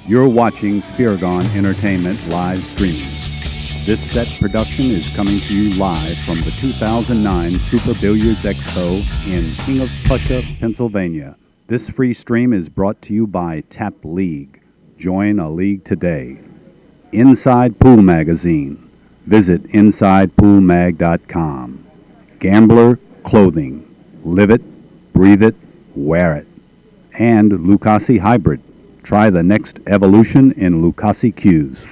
You're watching Spheregon Entertainment live streaming. This set production is coming to you live from the 2009 Super Billiards Expo in King of Prussia, Pennsylvania. This free stream is brought to you by Tap League. Join a league today. Inside Pool Magazine. Visit InsidePoolMag.com. Gambler Clothing. Live it, breathe it, wear it. And Lucasi Hybrid. Try the next evolution in Lucasi cues.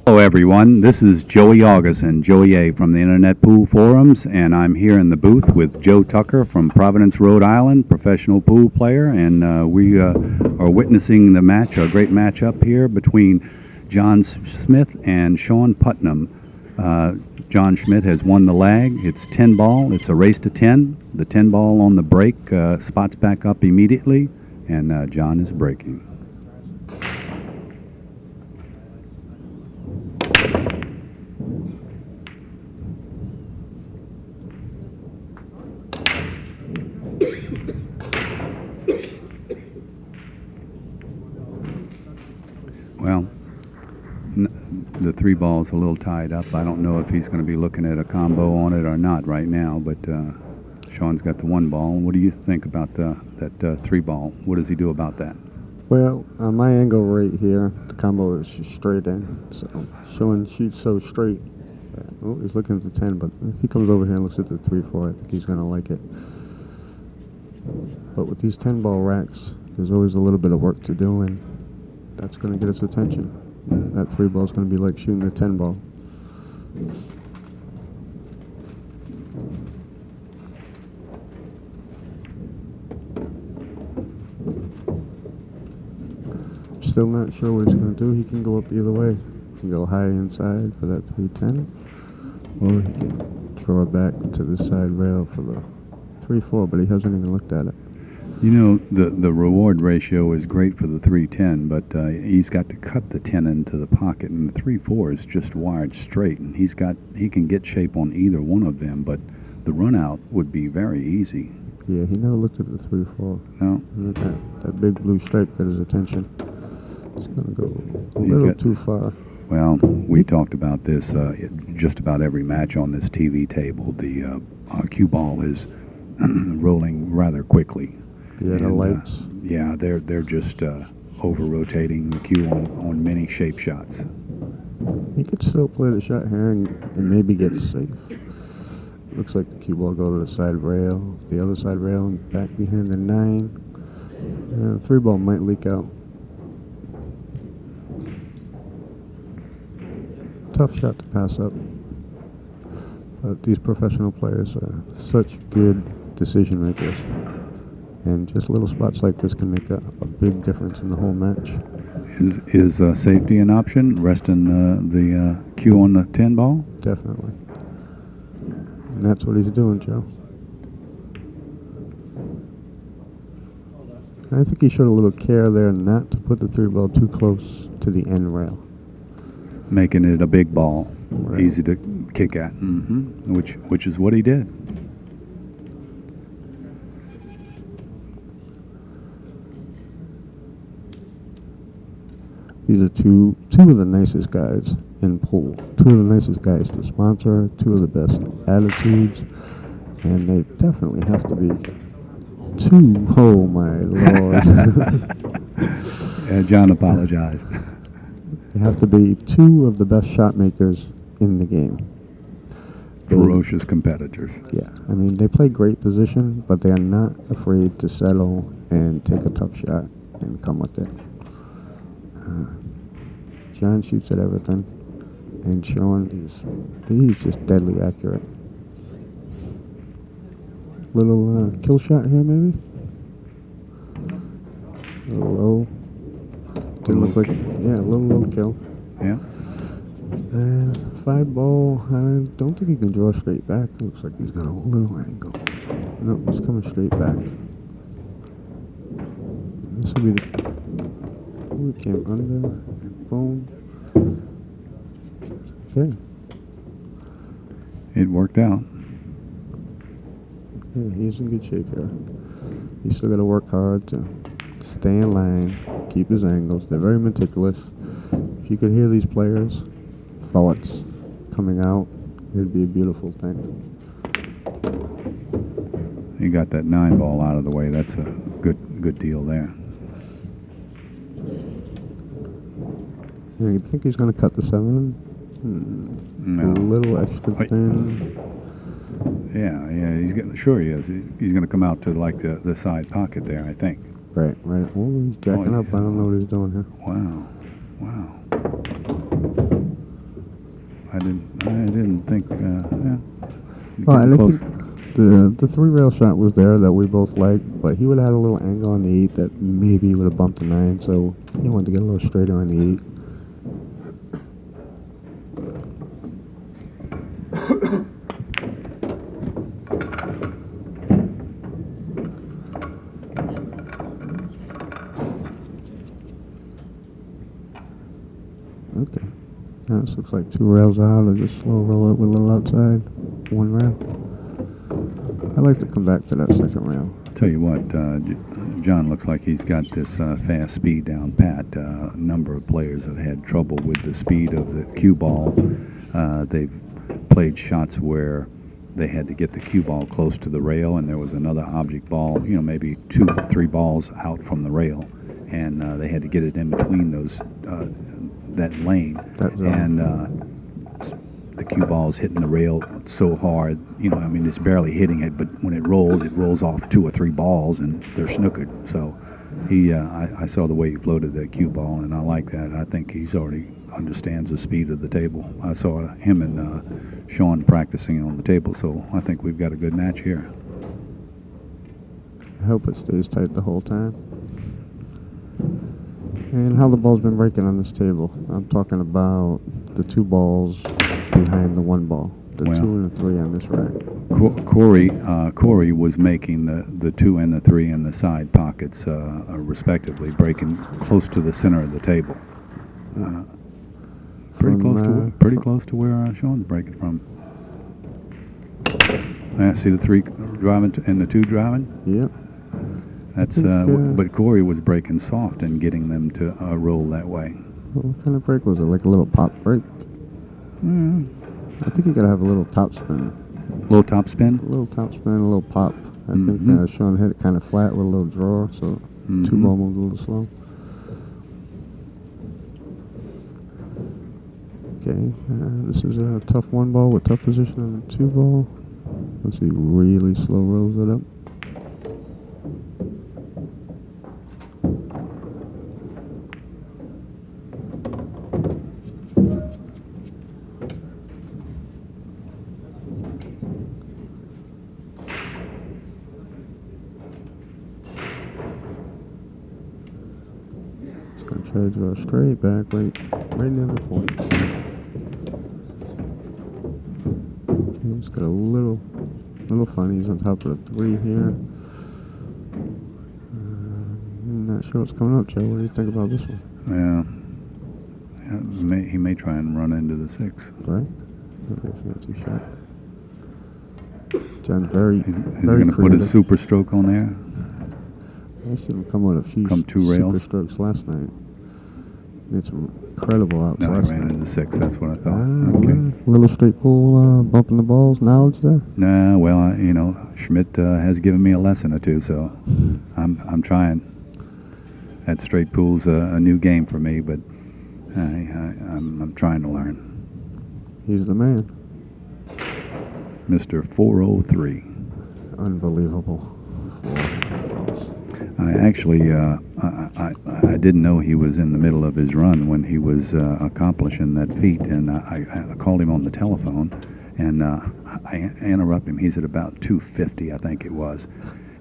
Hello everyone, this is Joey Augustin, Joey A. from the Internet Pool Forums, and I'm here in the booth with Joe Tucker from Providence, Rhode Island, professional pool player, and we are witnessing the match, a great matchup here between John Smith and Shawn Putnam. John Schmidt has won the lag. It's 10 ball. It's a race to 10. The 10 ball on the break spots back up immediately, and John is breaking. Well, the three ball's a little tied up. I don't know if he's going to be looking at a combo on it or not right now, but Shawn's got the one ball. What do you think about that three ball? What does he do about that? Well, on my angle right here, the combo is just straight in. So Shawn shoots so straight. Oh, he's looking at the 10, but if he comes over here and looks at the 3-4, I think he's going to like it. But with these 10 ball racks, there's always a little bit of work to do, and that's going to get his attention. That 3 ball is going to be like shooting a 10 ball. Still not sure what he's going to do. He can go up either way. He can go high inside for that 310, or he can throw it back to the side rail for the 3-4, but he hasn't even looked at it. You know, the reward ratio is great for the 310, but he's got to cut the 10 into the pocket, and the 3-4 is just wired straight, and he can get shape on either one of them, but the run out would be very easy. Yeah, he never looked at the 3-4. No. That big blue stripe got his attention. He's going to go a little too far. Well, we talked about this just about every match on this TV table. The cue ball is rolling rather quickly. Yeah, the lights. Yeah, they're just over-rotating the cue on many shape shots. He could still play the shot here and maybe get safe. Looks like the cue ball go to the side rail, the other side rail, and back behind the 9. The 3 ball might leak out. Tough shot to pass up. But these professional players are such good decision makers. And just little spots like this can make a big difference in the whole match. Is safety an option, resting the cue on the 10 ball? Definitely. And that's what he's doing, Joe. And I think he showed a little care there not to put the 3 ball too close to the end rail. Making it a big ball, right. Easy to kick at, which is what he did. These are two of the nicest guys in pool. 2 of the nicest guys to sponsor, 2 of the best attitudes, and they definitely have to be 2. Oh my Lord! John apologized. They have to be 2 of the best shot makers in the game. Ferocious competitors. Yeah, I mean they play great position, but they are not afraid to settle and take a tough shot and come with it. John shoots at everything, and Shawn he's just deadly accurate. Little kill shot here, maybe. A little low. Didn't look like a little low kill. Yeah. And 5 ball. I don't think he can draw straight back. Looks like he's got a little angle. No, he's coming straight back. This will be the. Ooh, it came under. Boom. Okay. It worked out. Yeah, he's in good shape here. He's still got to work hard to stay in line, keep his angles. They're very meticulous. If you could hear these players' thoughts coming out, it'd be a beautiful thing. He got that 9 ball out of the way. That's a good deal there. You think he's going to cut the 7? No. A little extra thin. Yeah, he's getting. Sure, he is. He's going to come out to like the side pocket there, I think. Right. Oh, he's jacking up. I don't know what he's doing here. Wow. I didn't think. Well, and I think the 3-rail shot was there that we both liked, but he would have had a little angle on the 8 that maybe he would have bumped the 9, so he wanted to get a little straighter on the 8. Okay. Now this looks like 2 rails out. I just slow roll it with a little outside. 1 rail. I like to come back to that 2nd rail. Tell you what, John looks like he's got this fast speed down pat. A number of players have had trouble with the speed of the cue ball. They've played shots where they had to get the cue ball close to the rail, and there was another object ball, maybe 2 or 3 balls out from the rail, and they had to get it in between those that lane. And the cue ball is hitting the rail so hard, it's barely hitting it, but when it rolls off 2 or 3 balls, and they're snookered. So I saw the way he floated that cue ball, and I like that. I think he's already understands the speed of the table. I saw him and Shawn practicing on the table, so I think we've got a good match here. I hope it stays tight the whole time. And how the ball's been breaking on this table. I'm talking about the 2 balls behind the 1 ball. The 2 and the 3 on this rack. Corey was making the 2 and the 3 in the side pockets, respectively, breaking close to the center of the table. Pretty close to where Shawn's breaking from. See the 3 driving and the 2 driving? Yep. That's but Corey was breaking soft and getting them to roll that way. What kind of break was it? Like a little pop break? I think you gotta have a little top spin. Little top spin? A little top spin, a little pop. I think Shawn hit it kind of flat with a little draw, so 2 ball moved a little slow. Okay, this is a tough 1 ball with tough position on the 2 ball. Let's see, really slow rolls it up. It's going to try to go straight back, right near the point. Okay, it's got a little funnies on top of the 3 here. I'm not sure what's coming up, Joe. What do you think about this one? Yeah, he may try and run into the 6. Right? That'd be a fancy shot. John's very He's going to put his super stroke on there. I seen him come with a few 2 super rails. strokes last night. It's incredible outs last ran night. into 6. That's what I thought. Okay. Little straight pull, bumping the balls. Knowledge there. Nah, well, Schmidt has given me a lesson or 2, so I'm trying. That straight pool's a new game for me, but I'm trying to learn. He's the man. Mr. 403. Unbelievable. 400 balls. I actually, I didn't know he was in the middle of his run when he was accomplishing that feat, and I called him on the telephone, and I interrupted him. He's at about 250, I think it was,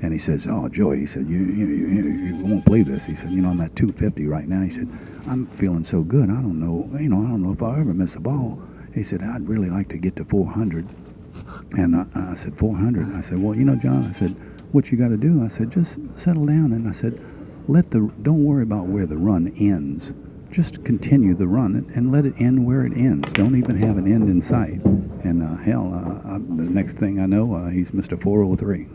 and he says, "Oh, Joey," he said, "you won't believe this." He said, "I'm at 250 right now." He said, "I'm feeling so good. I don't know, I don't know if I'll ever miss a ball." He said, "I'd really like to get to 400," and I said, 400. I said, "Well, John," I said, "what you got to do?" I said, "Just settle down." And I said, don't worry about where the run ends. Just continue the run and let it end where it ends. Don't even have an end in sight." And the next thing I know, he's Mr. 403.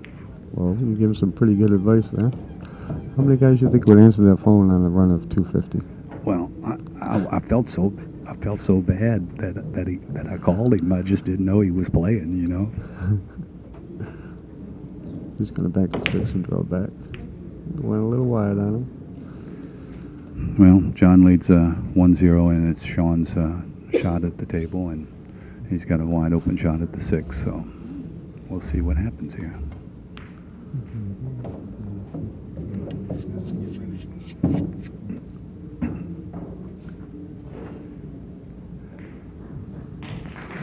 Well, you give him some pretty good advice there. How many guys you think would answer that phone on a run of 250? Well, I felt so bad that I called him. I just didn't know he was playing. He's going to back the 6 and draw back. Went a little wide on him. Well, John leads 1-0, and it's Shawn's shot at the table, and he's got a wide open shot at the 6. So we'll see what happens here.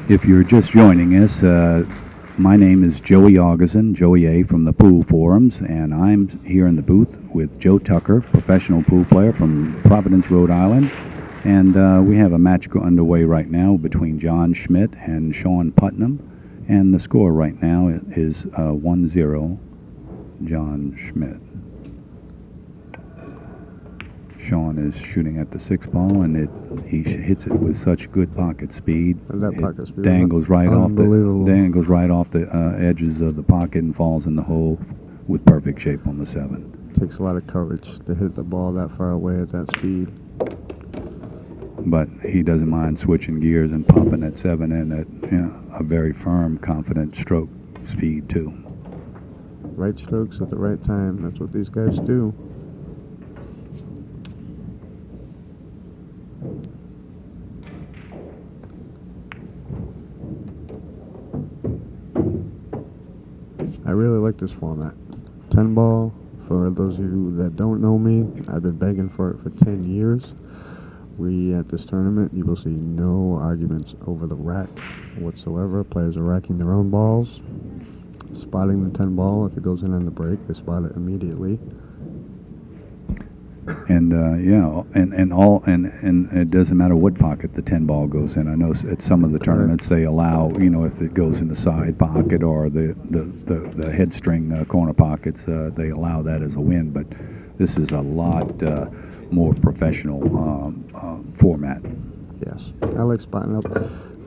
If you're just joining us, my name is Joey Augustin, Joey A. from the Pool Forums, and I'm here in the booth with Joe Tucker, professional pool player from Providence, Rhode Island. And we have a match underway right now between John Schmidt and Shawn Putnam. And the score right now is 1-0, John Schmidt. Shawn is shooting at the 6 ball, and he hits it with such good pocket speed. That pocket speed dangles right off the edges of the pocket and falls in the hole with perfect shape on the 7. Takes a lot of courage to hit the ball that far away at that speed. But he doesn't mind switching gears and popping that 7 in at a very firm, confident stroke speed too. Right strokes at the right time. That's what these guys do. I really like this format. 10 ball, for those of you that don't know me, I've been begging for it for 10 years. At this tournament, you will see no arguments over the rack whatsoever. Players are racking their own balls, spotting the 10 ball. If it goes in on the break, they spot it immediately. And and it doesn't matter what pocket the 10 ball goes in. I know at some of the tournaments they allow, if it goes in the side pocket or the head string corner pockets, they allow that as a win. But this is a lot more professional format. Yes, I like spotting up.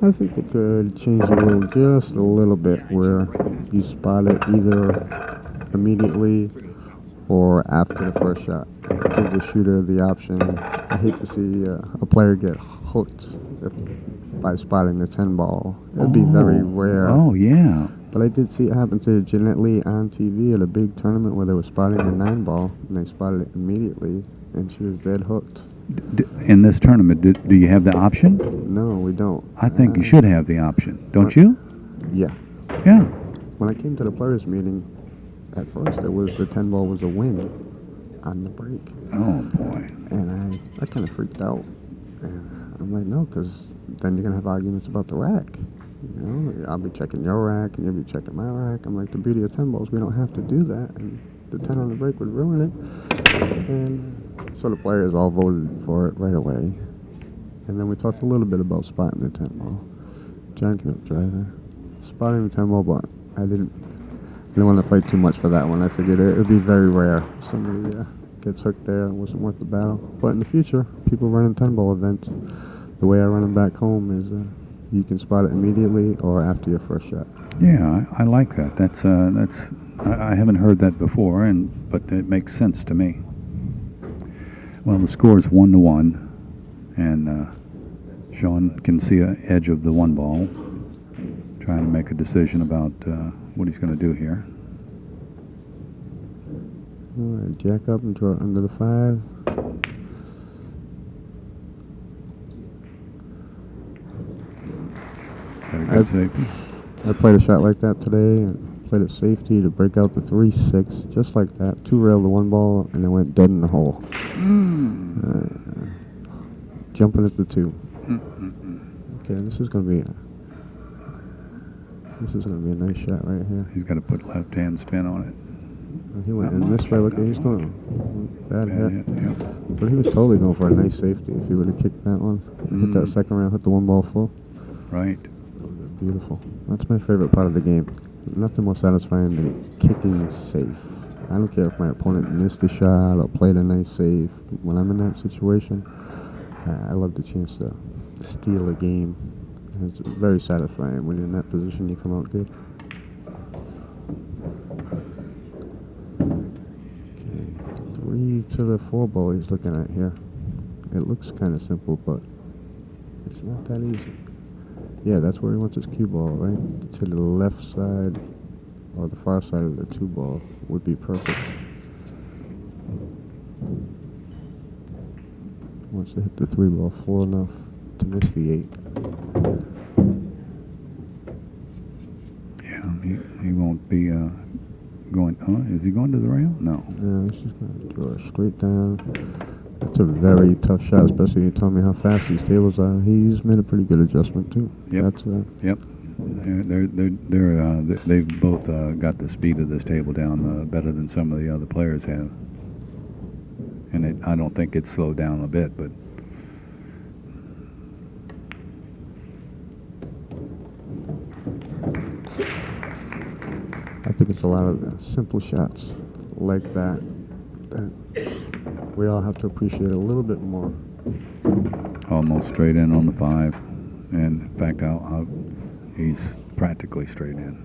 I think they could change the rule just a little bit where you spot it either immediately or after the first shot. Give the shooter the option. I hate to see a player get hooked by spotting the 10 ball. It'd be very rare. Oh, yeah. But I did see it happen to Jeanette Lee on TV at a big tournament where they were spotting the 9 ball, and they spotted it immediately, and she was dead hooked. In this tournament, do you have the option? No, we don't. I think you should have the option, don't you? Yeah. Yeah. When I came to the players' meeting, at first it was the 10 ball was a win on the break. Oh, boy. And I kind of freaked out. And I'm like, no, because then you're going to have arguments about the rack. I'll be checking your rack and you'll be checking my rack. I'm like, the beauty of 10 balls, we don't have to do that. And the 10 on the break would ruin it. And so the players all voted for it right away. And then we talked a little bit about spotting the 10 ball. John came up dry there. Spotting the 10 ball, but I didn't want to fight too much for that one. I figured it would be very rare. Somebody gets hooked there. It wasn't worth the battle. But in the future, people running 10 ball events, the way I run them back home is you can spot it immediately or after your first shot. Yeah, I like that. That's I haven't heard that before, but it makes sense to me. Well, the score is 1-1, and Shawn can see an edge of the 1 ball, trying to make a decision about what he's going to do here. All right, jack up and draw it under the 5. I played a shot like that today and played it safety to break out the 3-6, just like that. 2 railed the 1 ball and it went dead in the hole. Jumping at the 2. Okay, this is gonna be a nice shot right here. He's got to put left-hand spin on it. He went in this way. Look, he's going bad hit. Yeah. But he was totally going for a nice safety if he would have kicked that one. Hit that second round, hit the 1 ball full. Right. Beautiful. That's my favorite part of the game. Nothing more satisfying than kicking safe. I don't care if my opponent missed a shot or played a nice save. When I'm in that situation, I love the chance to steal a game. And it's very satisfying when you're in that position. You come out good. 3 to the 4 ball he's looking at here. It looks kind of simple, but it's not that easy. Yeah, that's where he wants his cue ball, right? To the left side or the far side of the 2 ball would be perfect. Wants to hit the 3 ball full enough to miss the 8. Yeah, he won't be going. Oh, is he going to the rail? No. Yeah, he's just going to draw it straight down. That's a very tough shot, especially you tell me how fast these tables are. He's made a pretty good adjustment too. Yep. That's Yep. They've both got the speed of this table down better than some of the other players have, and I don't think it's slowed down a bit, but. I think it's a lot of the simple shots like that we all have to appreciate a little bit more. Almost straight in on the 5, and in fact, he's practically straight in.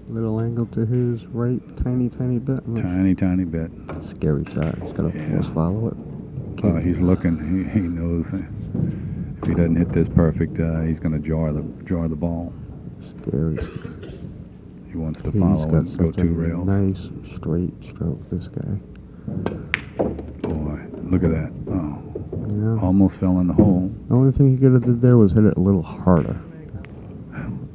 Little angle to his right, tiny bit. Tiny bit. Scary shot. He's got to almost follow it. He's looking. He knows that if he doesn't hit this perfect, he's going to jar the ball. Scary. He wants to follow and go 2 rails. Nice straight stroke, this guy. Boy, look at that. Oh, Yeah. almost fell in the hole. The only thing he could have did there was hit it a little harder.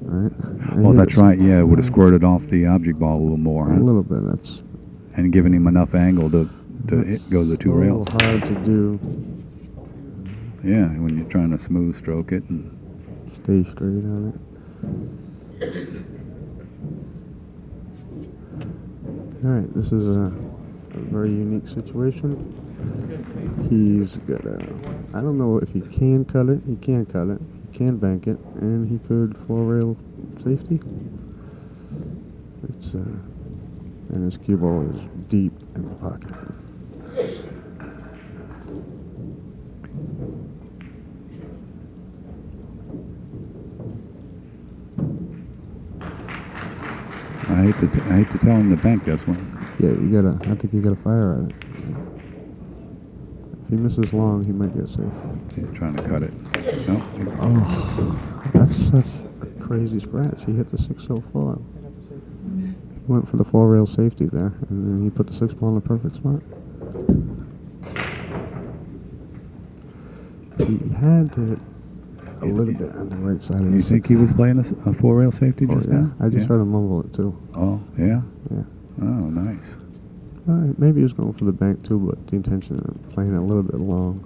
Right? Well, that's right. Yeah, it would have squirted off the object ball a little more. A little bit. That's and given him enough angle to go the 2 rails. hard to do. Yeah, when you're trying to smooth stroke it. And Stay straight on it. All right, this is a very unique situation. He's got I don't know if he can cut it. He can cut it. He can bank it, and he could 4-rail safety. It's and his cue ball is deep in the pocket. I hate to tell him to bank this one. Yeah, I think you gotta fire at it. If he misses long, he might get safe. He's trying to cut it. No. Oh, that's such a crazy scratch. He hit the 6-0 full. He went for the 4-rail safety there, and then he put the 6 ball in the perfect spot. He had to hit a little bit on the right side of You think he was playing a 4-rail safety just now? I just heard him mumble it too. Oh, yeah? Yeah. Oh, nice. Maybe he was going for the bank too, but the intention of playing it a little bit long.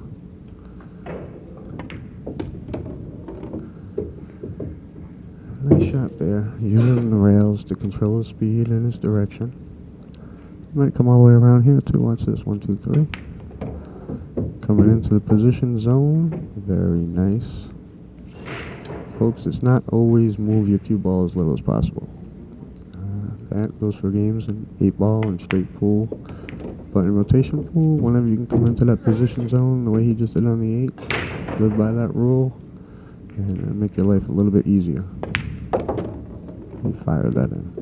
Nice shot there. Using the rails to control his speed and his direction. He might come all the way around here too. Watch this. 1, 2, 3. Coming into the position zone. Very nice. Folks, it's not always move your cue ball as little as possible. That goes for games in 8-ball and straight pool. But in rotation pool, whenever you can come into that position zone, the way he just did on the 8, live by that rule, and make your life a little bit easier. You fire that in.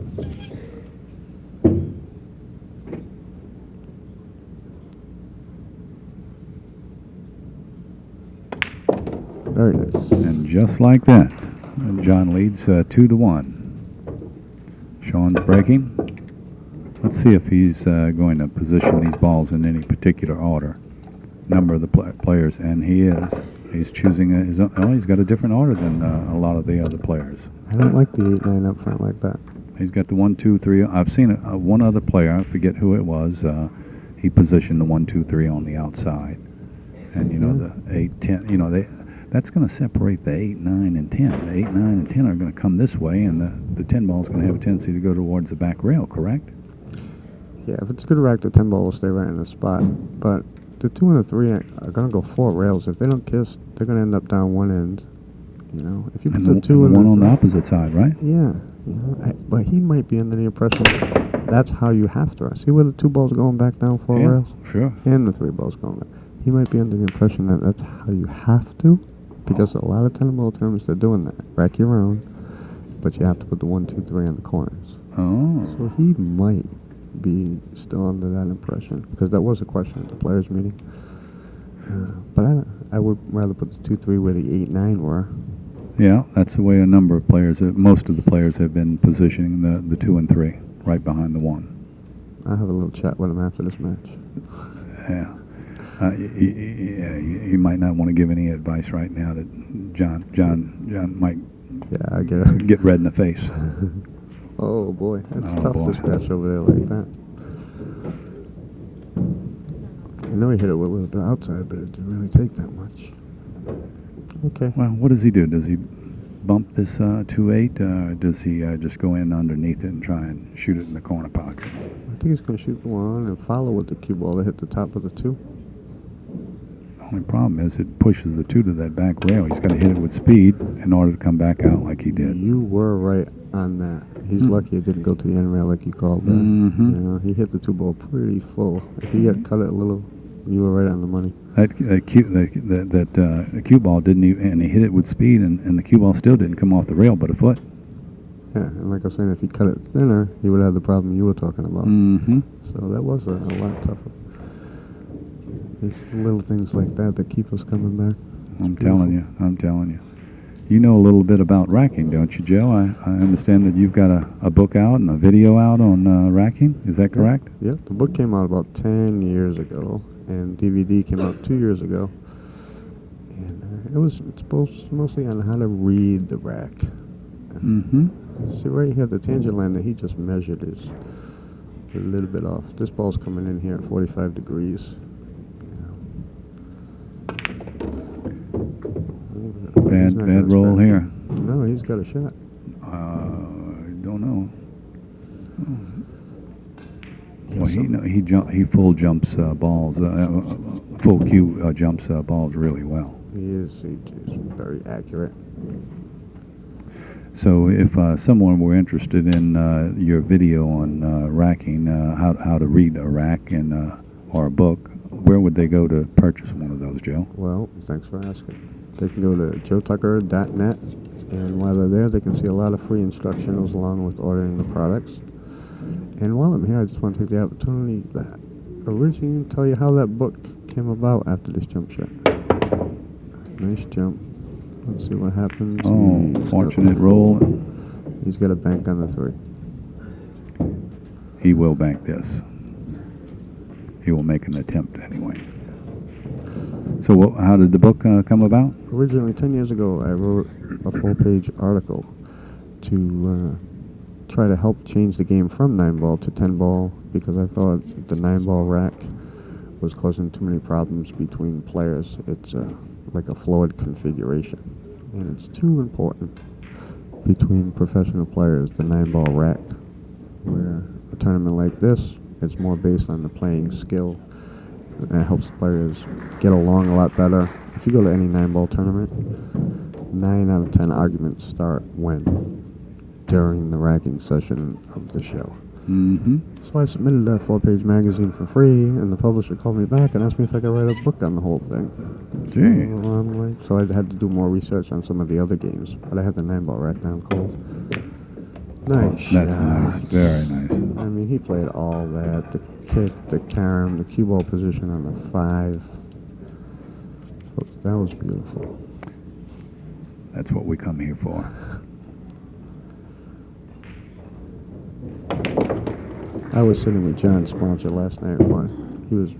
Very nice. And just like that, John leads 2-1. Shawn's breaking. Let's see if he's going to position these balls in any particular order. Number of the players, and he is. He's choosing his own. Oh, he's got a different order than a lot of the other players. I don't like the 8-9 up front like that. He's got the 1, 2, 3. I've seen one other player. I forget who it was. He positioned the 1, 2, 3 on the outside, and the 8, 10. That's going to separate the 8, 9, and 10. The 8, 9, and 10 are going to come this way, and the 10 ball is going to have a tendency to go towards the back rail, correct? Yeah, if it's a good rack, the 10 ball will stay right in the spot. But the 2 and the 3 are going to go 4 rails. If they don't kiss, they're going to end up down one end. If you put the 2 and the one the on 3, the opposite side, right? Yeah. But he might be under the impression that's how you have to. See where the 2 balls are going back down 4 rails? Sure. And the 3 balls going back. He might be under the impression that that's how you have to. Because a lot of 10 ball tournaments, they're doing that. Rack your own, but you have to put the 1, 2, 3 on the corners. Oh. So he might be still under that impression, because that was a question at the players' meeting. But I would rather put the 2-3 where the 8-9 were. Yeah, that's the way a number of players, most of the players have been positioning the 2 and 3 right behind the 1. I'll have a little chat with him after this match. Yeah. You might not want to give any advice right now that John might I get it. get red in the face. Oh boy, that's Oh, tough boy. to scratch over there like that. I know he hit it with a little bit outside, but it didn't really take that much. Okay. Well, what does he do? Does he bump this 2-8? Does he just go in underneath it and try and shoot it in the corner pocket? I think he's going to shoot the 1 and follow with the cue ball to hit the top of the 2. The only problem is it pushes the 2 to that back rail. He's got to hit it with speed in order to come back out like he did. You were right on that. He's lucky it didn't go to the end rail like you called that. Mm-hmm. You know, he hit the 2 ball pretty full. If he had cut it a little, you were right on the money. That cue ball didn't even, and he hit it with speed, and the cue ball still didn't come off the rail but a foot. Yeah, and like I was saying, if he cut it thinner, he would have the problem you were talking about. Mm-hmm. So that was a lot tougher. It's the little things like that keep us coming back. I'm telling you. You know a little bit about racking, don't you, Joe? I understand that you've got a book out and a video out on racking. Is that correct? Yeah, the book came out about 10 years ago, and DVD came out 2 years ago. And it's mostly on how to read the rack. Mm-hmm. See right here, the tangent line that he just measured is a little bit off. This ball's coming in here at 45 degrees. Bad roll here. No, he's got a shot. I don't know. Yeah, Well, he full jumps balls, full cue jumps balls really well. He's very accurate. So if someone were interested in your video on racking, how to read a rack and or a book, where would they go to purchase one of those, Joe? Well, thanks for asking. They can go to joetucker.net, and while they're there, they can see a lot of free instructionals along with ordering the products. And while I'm here, I just want to take the opportunity to originally tell you how that book came about after this jump shot. Nice jump. Let's see what happens. Oh, fortunate roll. He's got a bank on the 3. He will bank this. He will make an attempt anyway. So how did the book come about? Originally, 10 years ago, I wrote a full-page article to try to help change the game from 9-ball to 10-ball, because I thought the 9-ball rack was causing too many problems between players. It's like a flawed configuration, and it's too important between professional players, the 9-ball rack, where a tournament like this, it's more based on the playing skill. And it helps players get along a lot better. If you go to any 9-ball tournament, 9 out of 10 arguments start during the racking session of the show. Mm-hmm. So I submitted a 4-page magazine for free, and the publisher called me back and asked me if I could write a book on the whole thing. Gee. So I had to do more research on some of the other games, but I had the 9-ball rack down cold. Nice. That's nice. Very nice. I mean, he played all that. The kick, the carom, the cue ball position on the 5. That was beautiful. That's what we come here for. I was sitting with John's sponsor last night. He was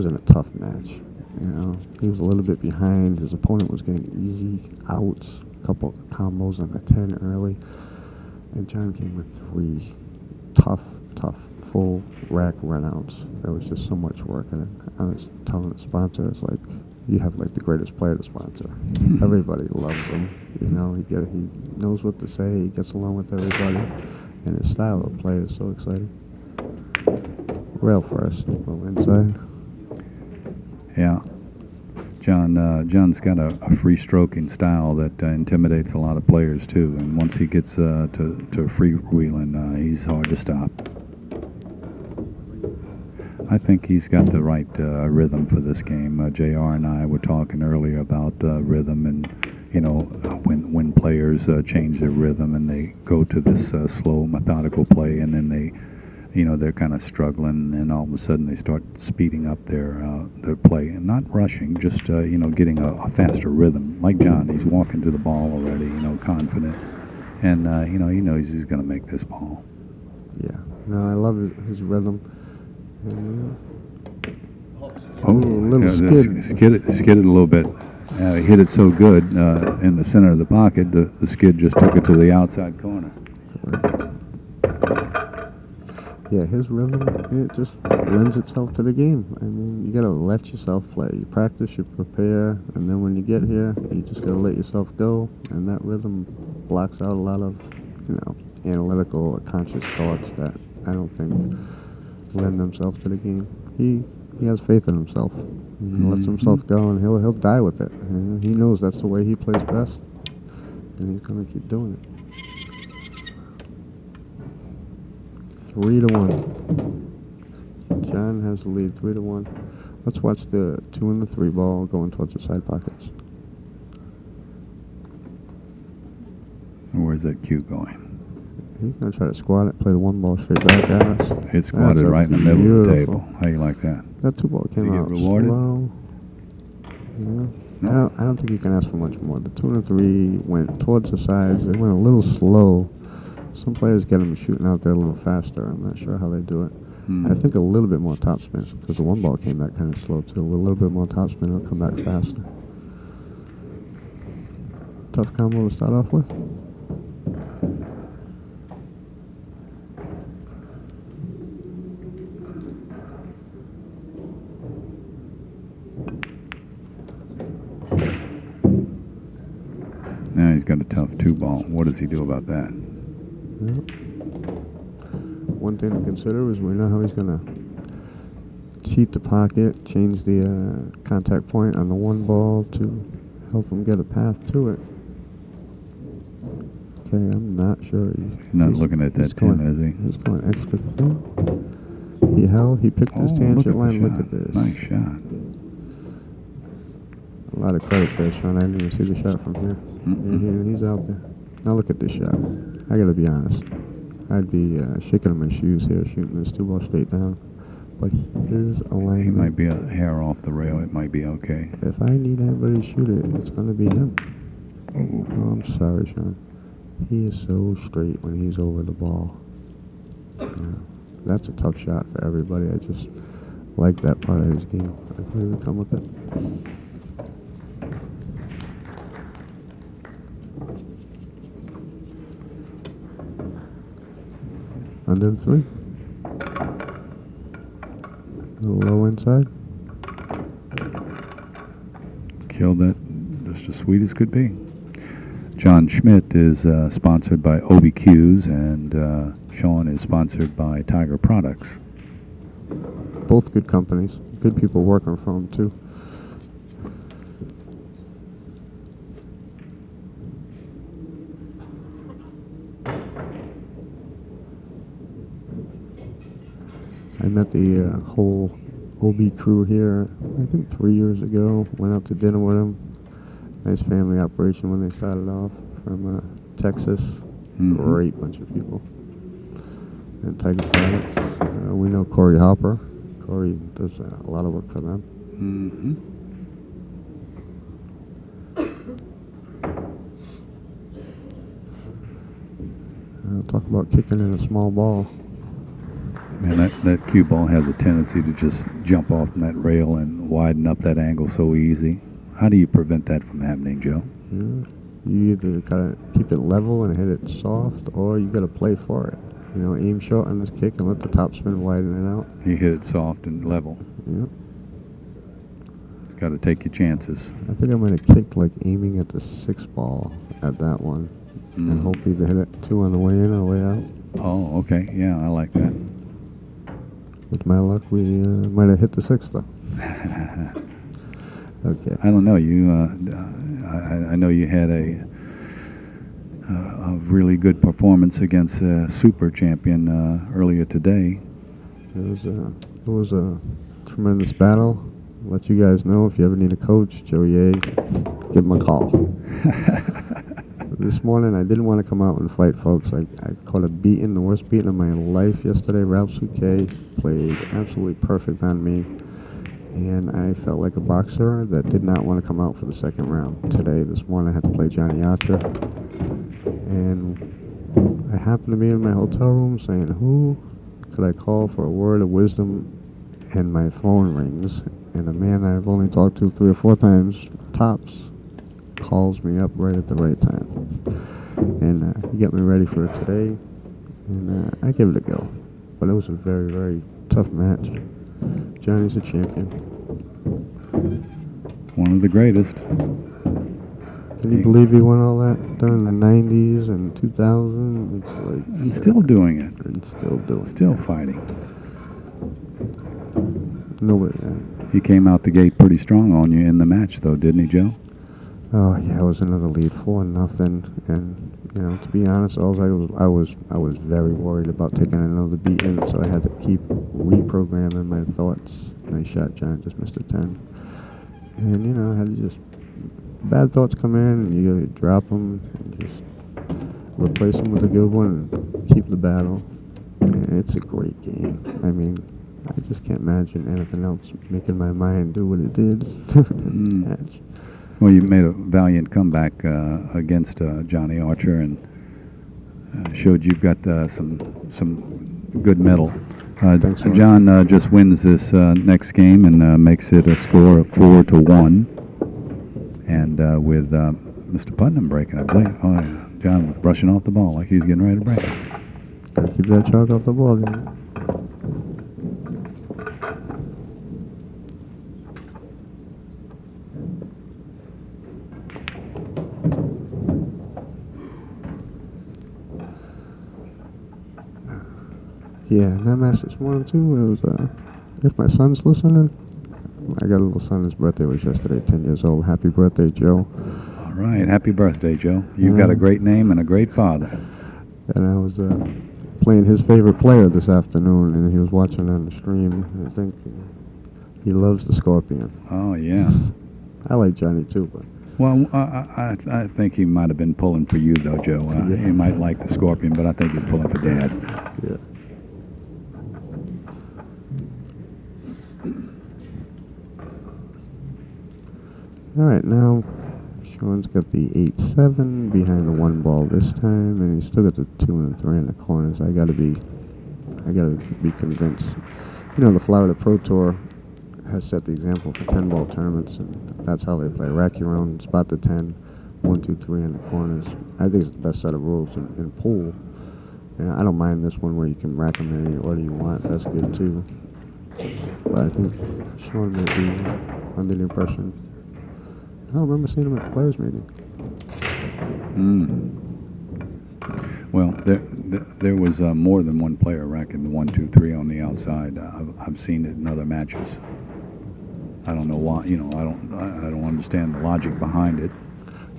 in a tough match. You know, he was a little bit behind. His opponent was getting easy outs, a couple of combos on the 10 early. And John came with 3 tough, full rack runouts. There was just so much work in it. I was telling the sponsor, it's like, you have like the greatest player to sponsor. Everybody loves him. You know, he knows what to say. He gets along with everybody. And his style of play is so exciting. Rail first, little inside. Yeah. John's got a free-stroking style that intimidates a lot of players, too. And once he gets to freewheeling, he's hard to stop. I think he's got the right rhythm for this game. JR and I were talking earlier about rhythm, and, you know, when players change their rhythm and they go to this slow, methodical play, and then they, they're kind of struggling, and all of a sudden they start speeding up their play, and not rushing, just getting a faster rhythm. Like John, he's walking to the ball already, confident, and he knows he's going to make this ball. Yeah, no, I love his rhythm. And, Skidded a little bit. He hit it so good in the center of the pocket, the skid just took it to the outside corner. Correct. Yeah, his rhythm, it just lends itself to the game. I mean, you got to let yourself play. You practice, you prepare, and then when you get here, you just got to let yourself go, and that rhythm blocks out a lot of, analytical or conscious thoughts that I don't think lend themselves to the game. He has faith in himself. He lets himself go, and he'll die with it. And he knows that's the way he plays best, and he's going to keep doing it. 3-1. John has the lead, 3-1. Let's watch the 2 and the 3 ball going towards the side pockets. Where's that cue going? He's going to try to squat it, play the 1 ball straight back at us. It's squatted right in the middle of the table. How you like that? That 2 ball came out rewarded? slow. Yeah. No. I don't think you can ask for much more. The 2 and the 3 went towards the sides. They went a little slow. Some players get them shooting out there a little faster. I'm not sure how they do it. I think a little bit more topspin, because the 1 ball came back kind of slow too. With a little bit more topspin, it'll come back faster. Tough combo to start off with. Now he's got a tough 2 ball. What does he do about that? Yeah. One thing to consider is we know how he's going to cheat the pocket, change the contact point on the 1 ball to help him get a path to it. Okay, I'm not sure. He's not looking at that 10, is he? He's going extra thin. He picked his tangent line. Look at this. Nice shot. A lot of credit there, Shawn. I didn't even see the shot from here. He's out there. Now look at this shot. I got to be honest. I'd be shaking in my shoes here, shooting this 2 ball straight down. But his alignment... He might be a hair off the rail. It might be okay. If I need anybody to shoot it, it's going to be him. Ooh. Oh, I'm sorry, Shawn. He is so straight when he's over the ball. Yeah, that's a tough shot for everybody. I just like that part of his game. I thought he would come with it. Under the 3. A little low inside. Killed that just as sweet as could be. John Schmidt is sponsored by OBQs, and Shawn is sponsored by Tiger Products. Both good companies. Good people working for them, too. I met the whole OB crew here, I think 3 years ago. Went out to dinner with them. Nice family operation when they started off from Texas. Great bunch of people. And Tiger Products. We know Corey Hopper. Corey does a lot of work for them. Talk about kicking in a small ball. Man, that cue ball has a tendency to just jump off from that rail and widen up that angle so easy. How do you prevent that from happening, Joe? You either gotta keep it level and hit it soft, or you gotta play for it. Aim short on this kick and let the topspin widen it out. You hit it soft and level. Yep. Got to take your chances. I think I'm gonna kick like aiming at the 6 ball at that one, and hope either hit it 2 on the way in or way out. Oh, okay. Yeah, I like that. With my luck, we might have hit the 6 though. Okay. I don't know. I know you had a really good performance against Super Champion earlier today. It was a tremendous battle. Let you guys know if you ever need a coach, Joe Ye, give him a call. This morning I didn't want to come out and fight, folks. I caught a beating, the worst beating of my life yesterday. Ralph Souquet played absolutely perfect on me, and I felt like a boxer that did not want to come out for the second round. This morning I had to play Johnny Archer, and I happened to be in my hotel room saying, who could I call for a word of wisdom? And my phone rings, and a man I've only talked to 3 or 4 times, tops, calls me up right at the right time. And he got me ready for it today, and I give it a go. But it was a very, very tough match. Johnny's a champion. One of the greatest. Can you believe he won all that during the 90s and 2000? It's like, And still doing it. And still doing it. Still fighting. Nobody. He came out the gate pretty strong on you in the match, though, didn't he, Joe? Oh yeah, it was another lead, 4-0, and to be honest, I was very worried about taking another beating, so I had to keep reprogramming my thoughts. Nice shot, John, just missed a 10, and I had to just bad thoughts come in, and you gotta drop them and just replace them with a good one and keep the battle. And it's a great game. I mean, I just can't imagine anything else making my mind do what it did. Match. Well, you made a valiant comeback against Johnny Archer and showed you've got some good mettle. Thanks, John just wins this next game and makes it a score of 4-1. And with Mr. Putnam breaking, I believe. Oh, yeah. John was brushing off the ball like he was getting ready to break it. Gotta keep that chalk off the ball, man. Yeah, and that match this morning too, it was, if my son's listening, I got a little son, his birthday was yesterday, 10 years old. Happy birthday, Joe. All right, happy birthday, Joe. You've got a great name and a great father. And I was playing his favorite player this afternoon, and he was watching on the stream. I think he loves the Scorpion. Oh, yeah. I like Johnny too, but... Well, I think he might have been pulling for you, though, Joe. He might like the Scorpion, but I think he's pulling for Dad. Yeah. All right, now Shawn's got the 8-7 behind the 1 ball this time, and he's still got the 2 and the 3 in the corners. I gotta be convinced. The Florida Pro Tour has set the example for 10-ball tournaments, and that's how they play. Rack your own, spot the 10, 1, 2, 3 in the corners. I think it's the best set of rules in pool. And I don't mind this one where you can rack them in any order you want. That's good too. But I think Shawn might be under the impression. I don't remember seeing him at the players' meeting. Well, there was more than one player racking the 1, 2, 3 on the outside. I've seen it in other matches. I don't know why. I don't understand the logic behind it.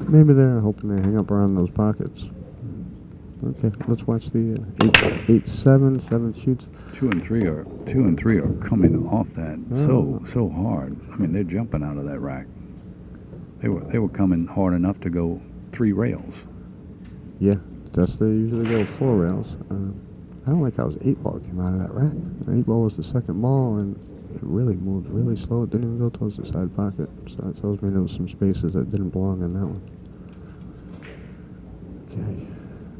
Maybe they're hoping to hang up around those pockets. Okay, let's watch the 8-7, 7 shoots. 2 and 3 are coming off that so hard. I mean, they're jumping out of that rack. They were coming hard enough to go 3 rails. Yeah, they usually go 4 rails. I don't like how his 8-ball came out of that rack. The 8-ball was the second ball, and it really moved really slow. It didn't even go towards the side pocket. So that tells me there was some spaces that didn't belong in that one. Okay.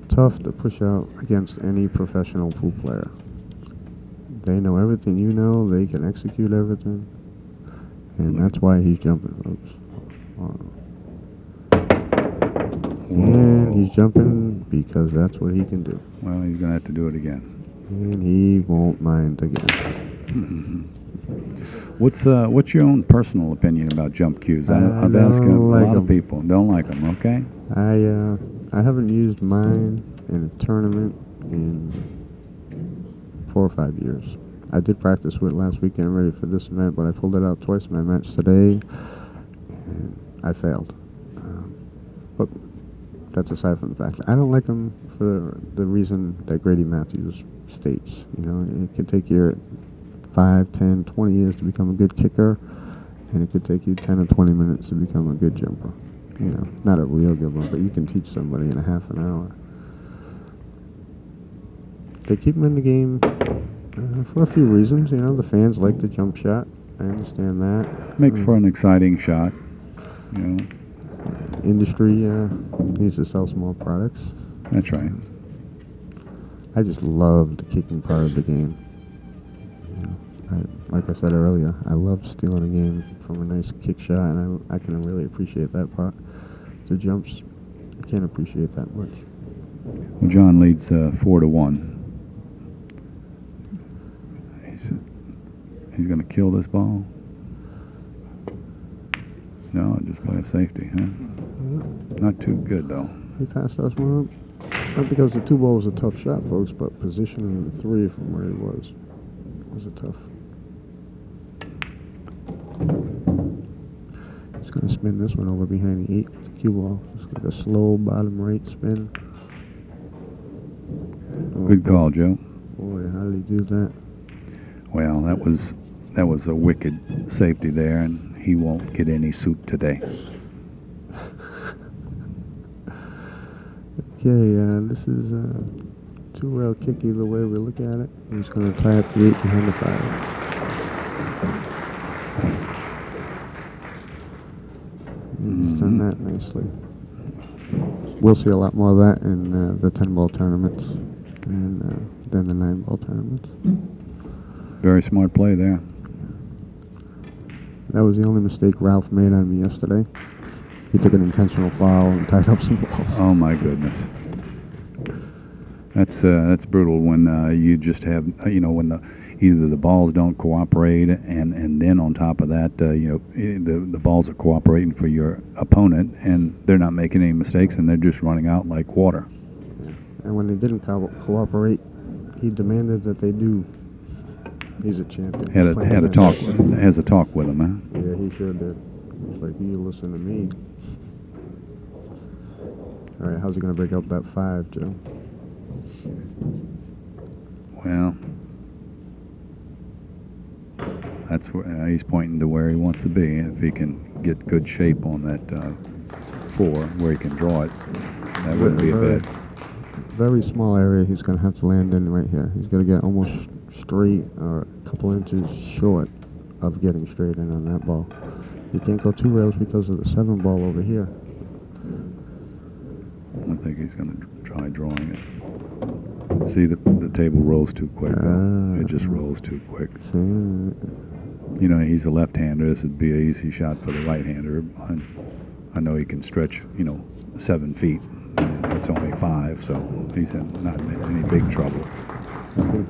Tough to push out against any professional pool player. They know everything you know. They can execute everything. And that's why he's jumping, folks. And he's jumping because that's what he can do. Well, he's going to have to do it again. And he won't mind again. What's your own personal opinion about jump cues? I've asked a lot of people. Don't like them, okay? I haven't used mine in a tournament in 4 or 5 years. I did practice with it last weekend ready for this event, but I pulled it out twice in my match today, and I failed. But that's aside from the fact. I don't like them for the reason that Grady Matthews states. It could take you 5, 10, 20 years to become a good kicker, and it could take you 10 or 20 minutes to become a good jumper. You know, not a real good one, but you can teach somebody in a half an hour. They keep them in the game for a few reasons. You know, the fans like the jump shot. I understand that. Makes for an exciting shot, you know. Industry needs to sell some more products. That's right. I just love the kicking part of the game. You know, like I said earlier, I love stealing a game from a nice kick shot, and I can really appreciate that part. The jumps, I can't appreciate that much. Well, John leads 4-1. He's going to kill this ball. No, just play a safety, huh? Not too good, though. He passed us one up. Not because the 2-ball was a tough shot, folks, but positioning the 3 from where he was a tough. He's going to spin this one over behind the 8, the cue ball. It's like a slow bottom right spin. Oh, Good call, Joe. Boy, how did he do that? Well, that was a wicked safety there, and he won't get any soup today. Okay, this is a 2-rail kick either way we look at it. He's going to tie up the 8 behind the 5. And he's done that nicely. We'll see a lot more of that in the 10-ball tournaments and then the 9-ball tournaments. Very smart play there. That was the only mistake Ralph made on me yesterday. He took an intentional foul and tied up some balls. Oh my goodness. That's brutal when you just have when either the balls don't cooperate and then on top of that the balls are cooperating for your opponent and they're not making any mistakes and they're just running out like water. Yeah. And when they didn't cooperate, he demanded that they do. He's a champion. Has a talk with him, huh? Yeah, he sure did. It's like, you listen to me. All right, how's he going to break up that 5, Joe? Well, that's where he's pointing to where he wants to be. If he can get good shape on that 4 where he can draw it, that wouldn't be a bad. Very small area he's going to have to land in right here. He's going to get almost straight or a couple inches short of getting straight in on that ball. He can't go 2 rails because of the 7 ball over here. I think he's going to try drawing it. See, the table rolls too quick. It just rolls too quick. You know, he's a left-hander. This would be an easy shot for the right-hander. I know he can stretch, 7 feet. It's only 5, so he's not in any big trouble.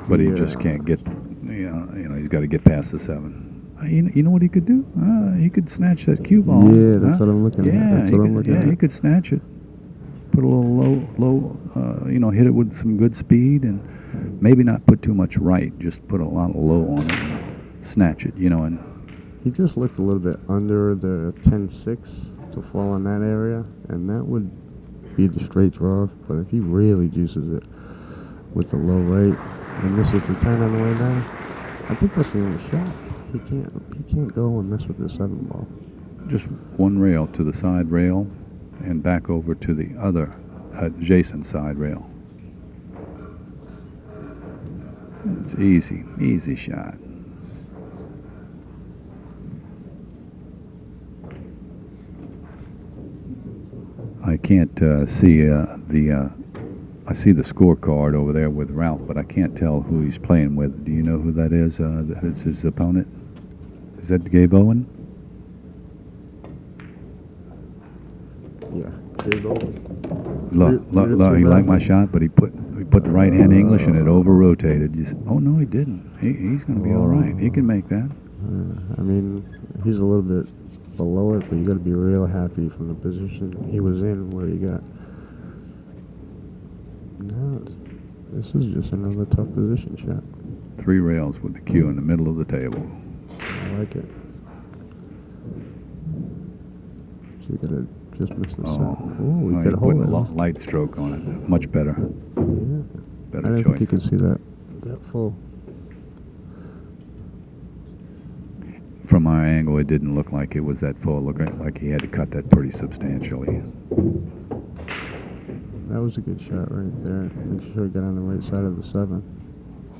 But he just can't get, he's got to get past the 7. You know what he could do? He could snatch that cue ball. Yeah, that's what I'm looking at. Yeah, he could snatch it. Put a little low, hit it with some good speed and maybe not put too much right. Just put a lot of low on it and snatch it, and. He just looked a little bit under the 10-6 to fall in that area, and that would be the straight draw. But if he really juices it with the low right and misses the 10 on the way down, I think that's the only shot. He can't go and mess with the 7 ball. Just 1 rail to the side rail and back over to the other adjacent side rail. It's easy shot. I can't see I see the scorecard over there with Ralph, but I can't tell who he's playing with. Do you know who that is? That is his opponent? Is that Gabe Owen? Yeah, Gabe Owen. He liked my shot, but he put the right hand English and it over-rotated. Oh, no, he didn't. He's going to be all right. He can make that. I mean, he's a little bit below it, but you got to be real happy from the position he was in where he got. No, this is just another tough position shot. 3 rails with the cue in the middle of the table. I like it. So you got to just miss the sun. Oh, he got a hole in it. Light stroke on it. Much better. Yeah. Better I didn't choice. think you could see that full. From our angle, it didn't look like it was that full. It looked like he had to cut that pretty substantially. That was a good shot right there. Make sure he got on the right side of the 7.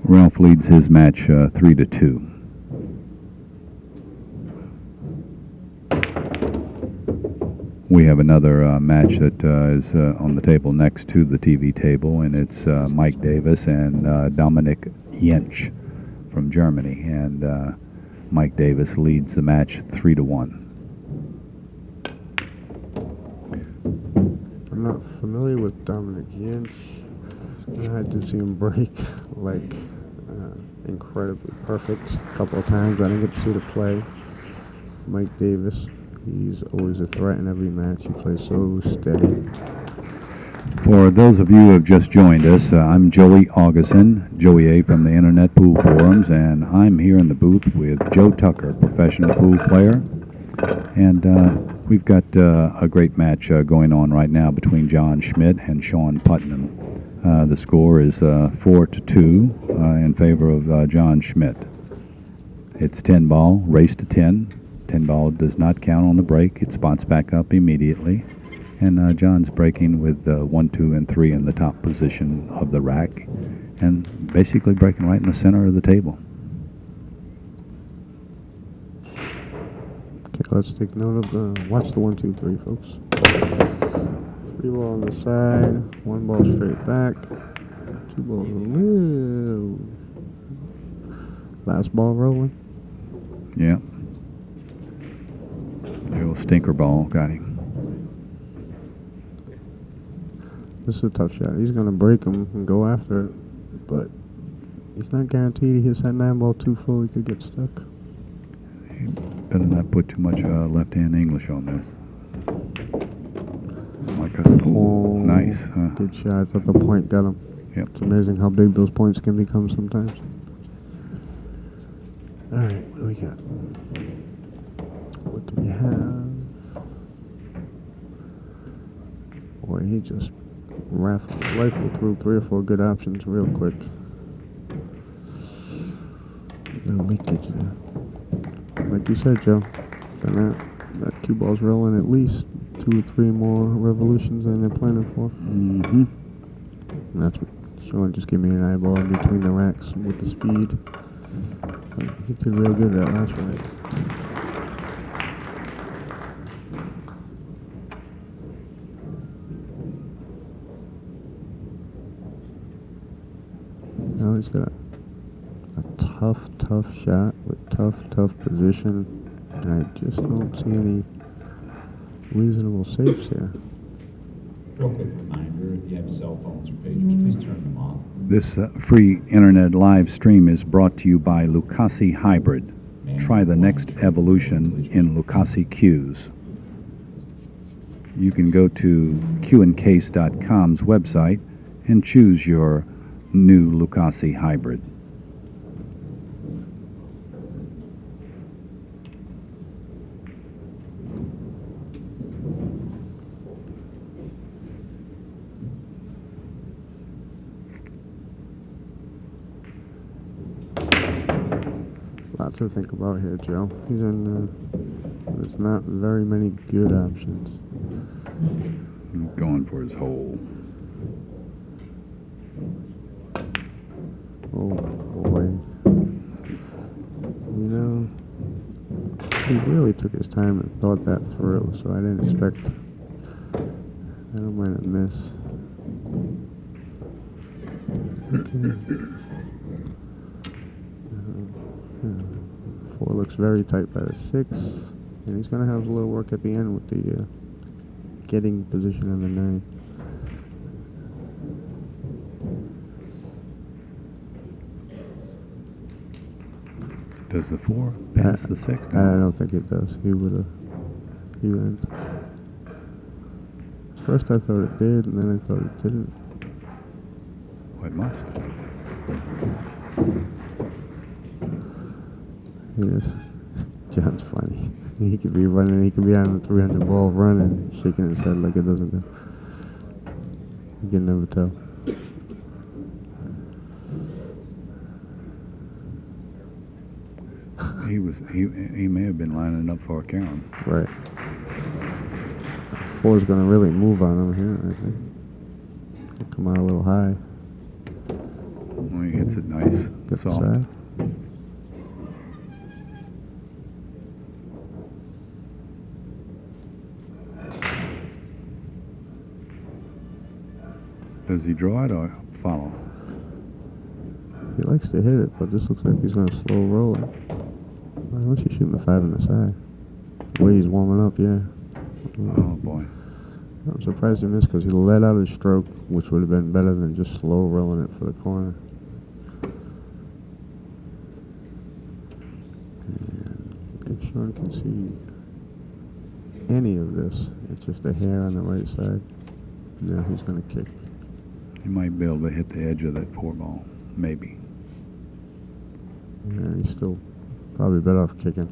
Ralph leads his match 3-2. We have another match that is on the table next to the TV table, and it's Mike Davis and Dominic Jentsch from Germany. And Mike Davis leads the match 3-1. I'm not familiar with Dominic Jentsch. I did see him break like incredibly perfect a couple of times. I didn't get to see the play. Mike Davis, he's always a threat in every match. He plays so steady. For those of you who have just joined us, I'm Joey Augustin, Joey A. from the Internet Pool Forums, and I'm here in the booth with Joe Tucker, professional pool player. And we've got a great match going on right now between John Schmidt and Shawn Putnam. The score is 4-2 in favor of John Schmidt. It's 10 ball, race to 10. 10 ball does not count on the break. It spots back up immediately. And John's breaking with 1, 2, and 3 in the top position of the rack, and basically breaking right in the center of the table. Okay, let's take note of the, watch the 1, 2, 3, folks. 3 ball on the side, 1 ball straight back, 2 balls a little. Last ball rolling. Yeah. The old stinker ball got him. This is a tough shot. He's going to break him and go after it, but he's not guaranteed he hits that 9 ball too full. He could get stuck. He better not put too much left-hand English on this. Like nice. Good shot. I thought the point got him. Yep. It's amazing how big those points can become sometimes. All right, what do we got? What do we have? Boy, he just rifled through 3 or 4 good options real quick. Little leakage there. Like you said, Joe, that cue ball's rolling at least 2 or 3 more revolutions than they're planning for. Mm-hmm. And that's what Shawn just gave me an eyeball in between the racks with the speed. He did real good that last rack. Now he's got a tough shot with tough position, and I just don't see any reasonable safes here. Real quick reminder, if you have cell phones or pagers, please turn them off. This free internet live stream is brought to you by Lucasi Hybrid. Try the next evolution in Lucasi cues. You can go to qandcase.com's website and choose your new Lucasi Hybrid. Lots to think about here, Joe. He's in there's not very many good options. Going for his hole. Oh boy. You know, he really took his time and thought that through, so I didn't expect. I don't mind a miss. Okay. 4 looks very tight by the 6, and he's going to have a little work at the end with the getting position on the 9. Does the 4 pass the 6? I don't think it does. He would have. He went. First I thought it did, and then I thought it didn't. Well, it must. John's funny. He could be running. He could be on the 300 ball running, shaking his head like it doesn't go. You can never tell. He may have been lining up for a carom. Right. 4's going to really move on him here, I think. He'll come out a little high. Well, he hits it nice, Get the soft. side. Does he draw it or follow? He likes to hit it, but this looks like he's going to slow roll it. Well, unless he's shooting the 5 in the side. The way he's warming up, yeah. Oh, boy. I'm surprised he missed because he let out his stroke, which would have been better than just slow rolling it for the corner. And if Shawn can see any of this, it's just a hair on the right side. Now he's going to kick. He might be able to hit the edge of that 4 ball. Maybe. Yeah, he's still probably better off kicking.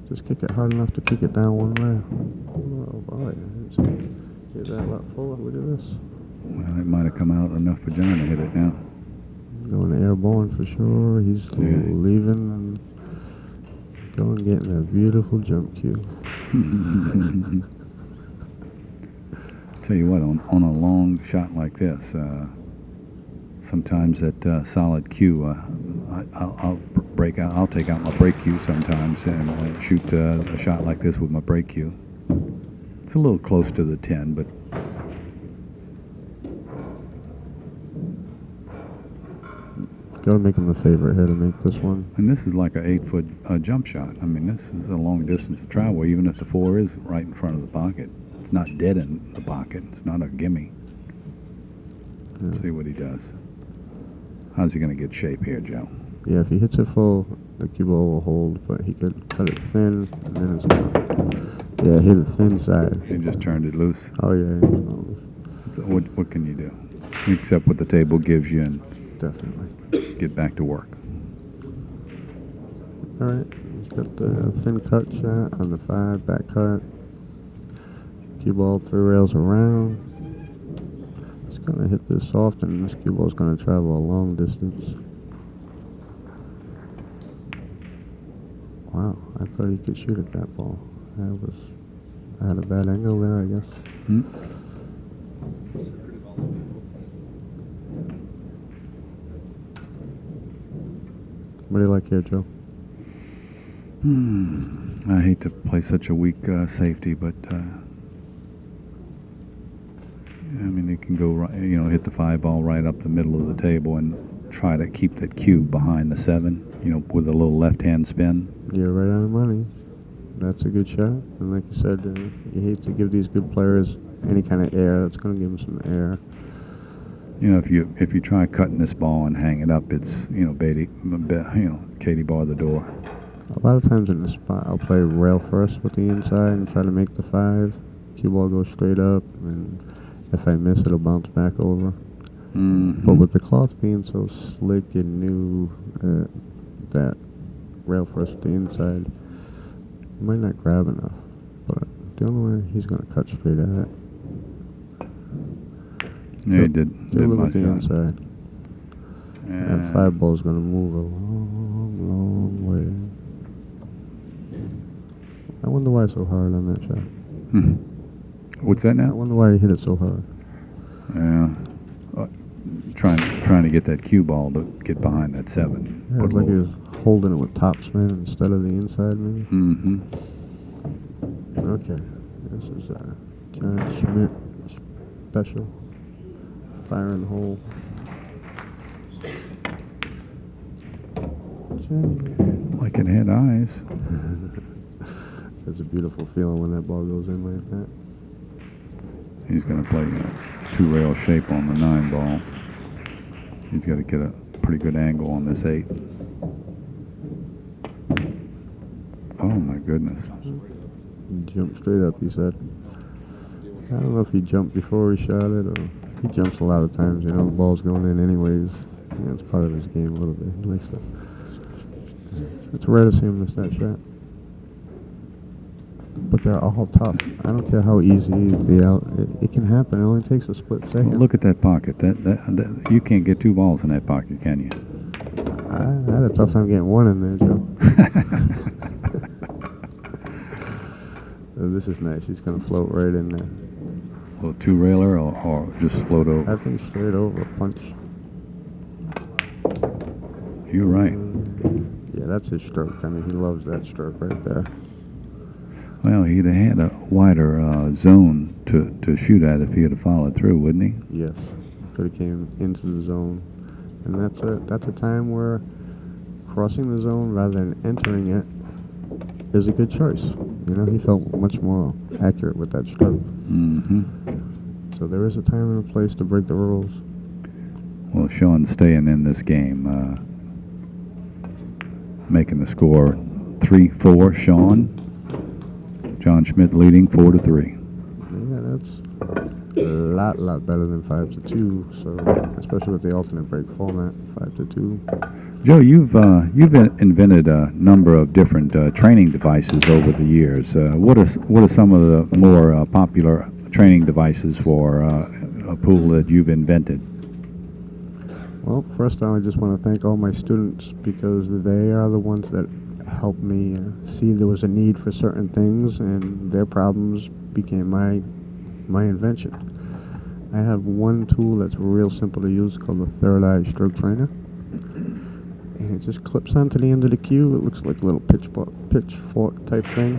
Just kick it hard enough to kick it down one way. Oh boy, is that a lot fuller? Look at this. Well, it might have come out enough for John to hit it now. Going airborne for sure. He's leaving and going getting a beautiful jump cue. Tell you what, on a long shot like this, sometimes that solid cue, I'll take out my break cue sometimes and shoot a shot like this with my break cue. It's a little close to the 10, but Gotta make him a favor here to make this one. and this is like an 8-foot jump shot. I mean, this is a long distance to travel, even if the 4 is right in front of the pocket. It's not dead in the pocket. It's not a gimme. Let's see what he does. How's he going to get shape here, Joe? Yeah, if he hits it full, the cue ball will hold, but he could cut it thin, and then it's gonna. Yeah, hit the thin side. He just turned it loose. Oh yeah, it's gonna lose. So what can you do? Accept what the table gives you and Definitely. get back to work. All right, he's got the thin cut shot on the 5, back cut. Cue ball 3 rails around. He's gonna hit this soft, and this cue ball's gonna travel a long distance. Wow, I thought he could shoot at that ball. I had a bad angle there, I guess. What do you like here, Joe? I hate to play such a weak safety, but I mean, you can go right, hit the 5 ball right up the middle of the table and try to keep that cue behind the 7, with a little left-hand spin. You're right on the money. That's a good shot. And like you said, you hate to give these good players any kind of air. That's going to give them some air. If you try cutting this ball and hang it up, it's Katie bar the door. A lot of times in the spot, I'll play rail first with the inside and try to make the 5. Cue ball goes straight up, and if I miss, it'll bounce back over. Mm-hmm. But with the cloth being so slick and new, that rail first with the inside, you might not grab enough. But the only way, he's going to cut straight at it. Yeah, he did Look my at the shot. inside. That 5 ball is going to move a long, long way. I wonder why so hard on that shot. What's that I now? wonder why he hit it so hard. Yeah. Trying to get that cue ball to get behind that 7. Yeah, it's like he was holding it with topspin instead of the inside, maybe. Mm-hmm. Okay. This is John Schmidt special. Fire in the hole. Like it had eyes. It's a beautiful feeling when that ball goes in like that. He's going to play a 2-rail shape on the 9 ball. He's got to get a pretty good angle on this 8. Oh my goodness. Jumped straight up, he said. I don't know if he jumped before he shot it, or he jumps a lot of times. The ball's going in anyways. It's part of his game a little bit. He likes to. It's rare to see him miss that shot. But they're all tough. I don't care how easy the out. It can happen. It only takes a split second. Well, look at that pocket. That you can't get 2 balls in that pocket, can you? I had a tough time getting one in there, Joe. This is nice. He's going to float right in there. Well, two-railer or just float over? I think straight over, punch. You're right. Yeah, that's his stroke. I mean, he loves that stroke right there. Well, he'd have had a wider zone to shoot at if he had followed through, wouldn't he? Yes, could have came into the zone, and that's a time where crossing the zone rather than entering it is a good choice. You know, he felt much more accurate with that stroke. Mm-hmm. So there is a time and a place to break the rules. Well, Shawn's staying in this game, making the score 3-4. Shawn. John Schmidt leading 4-3. Yeah, that's a lot better than 5-2. So, especially with the alternate break format, 5-2. Joe, you've invented a number of different training devices over the years. What are some of the more popular training devices for a pool that you've invented? Well, first I just want to thank all my students because they are the ones that helped me see there was a need for certain things, and their problems became my invention. I have one tool that's real simple to use called the Third Eye Stroke Trainer, and it just clips onto the end of the cue. It looks like a little pitchfork type thing,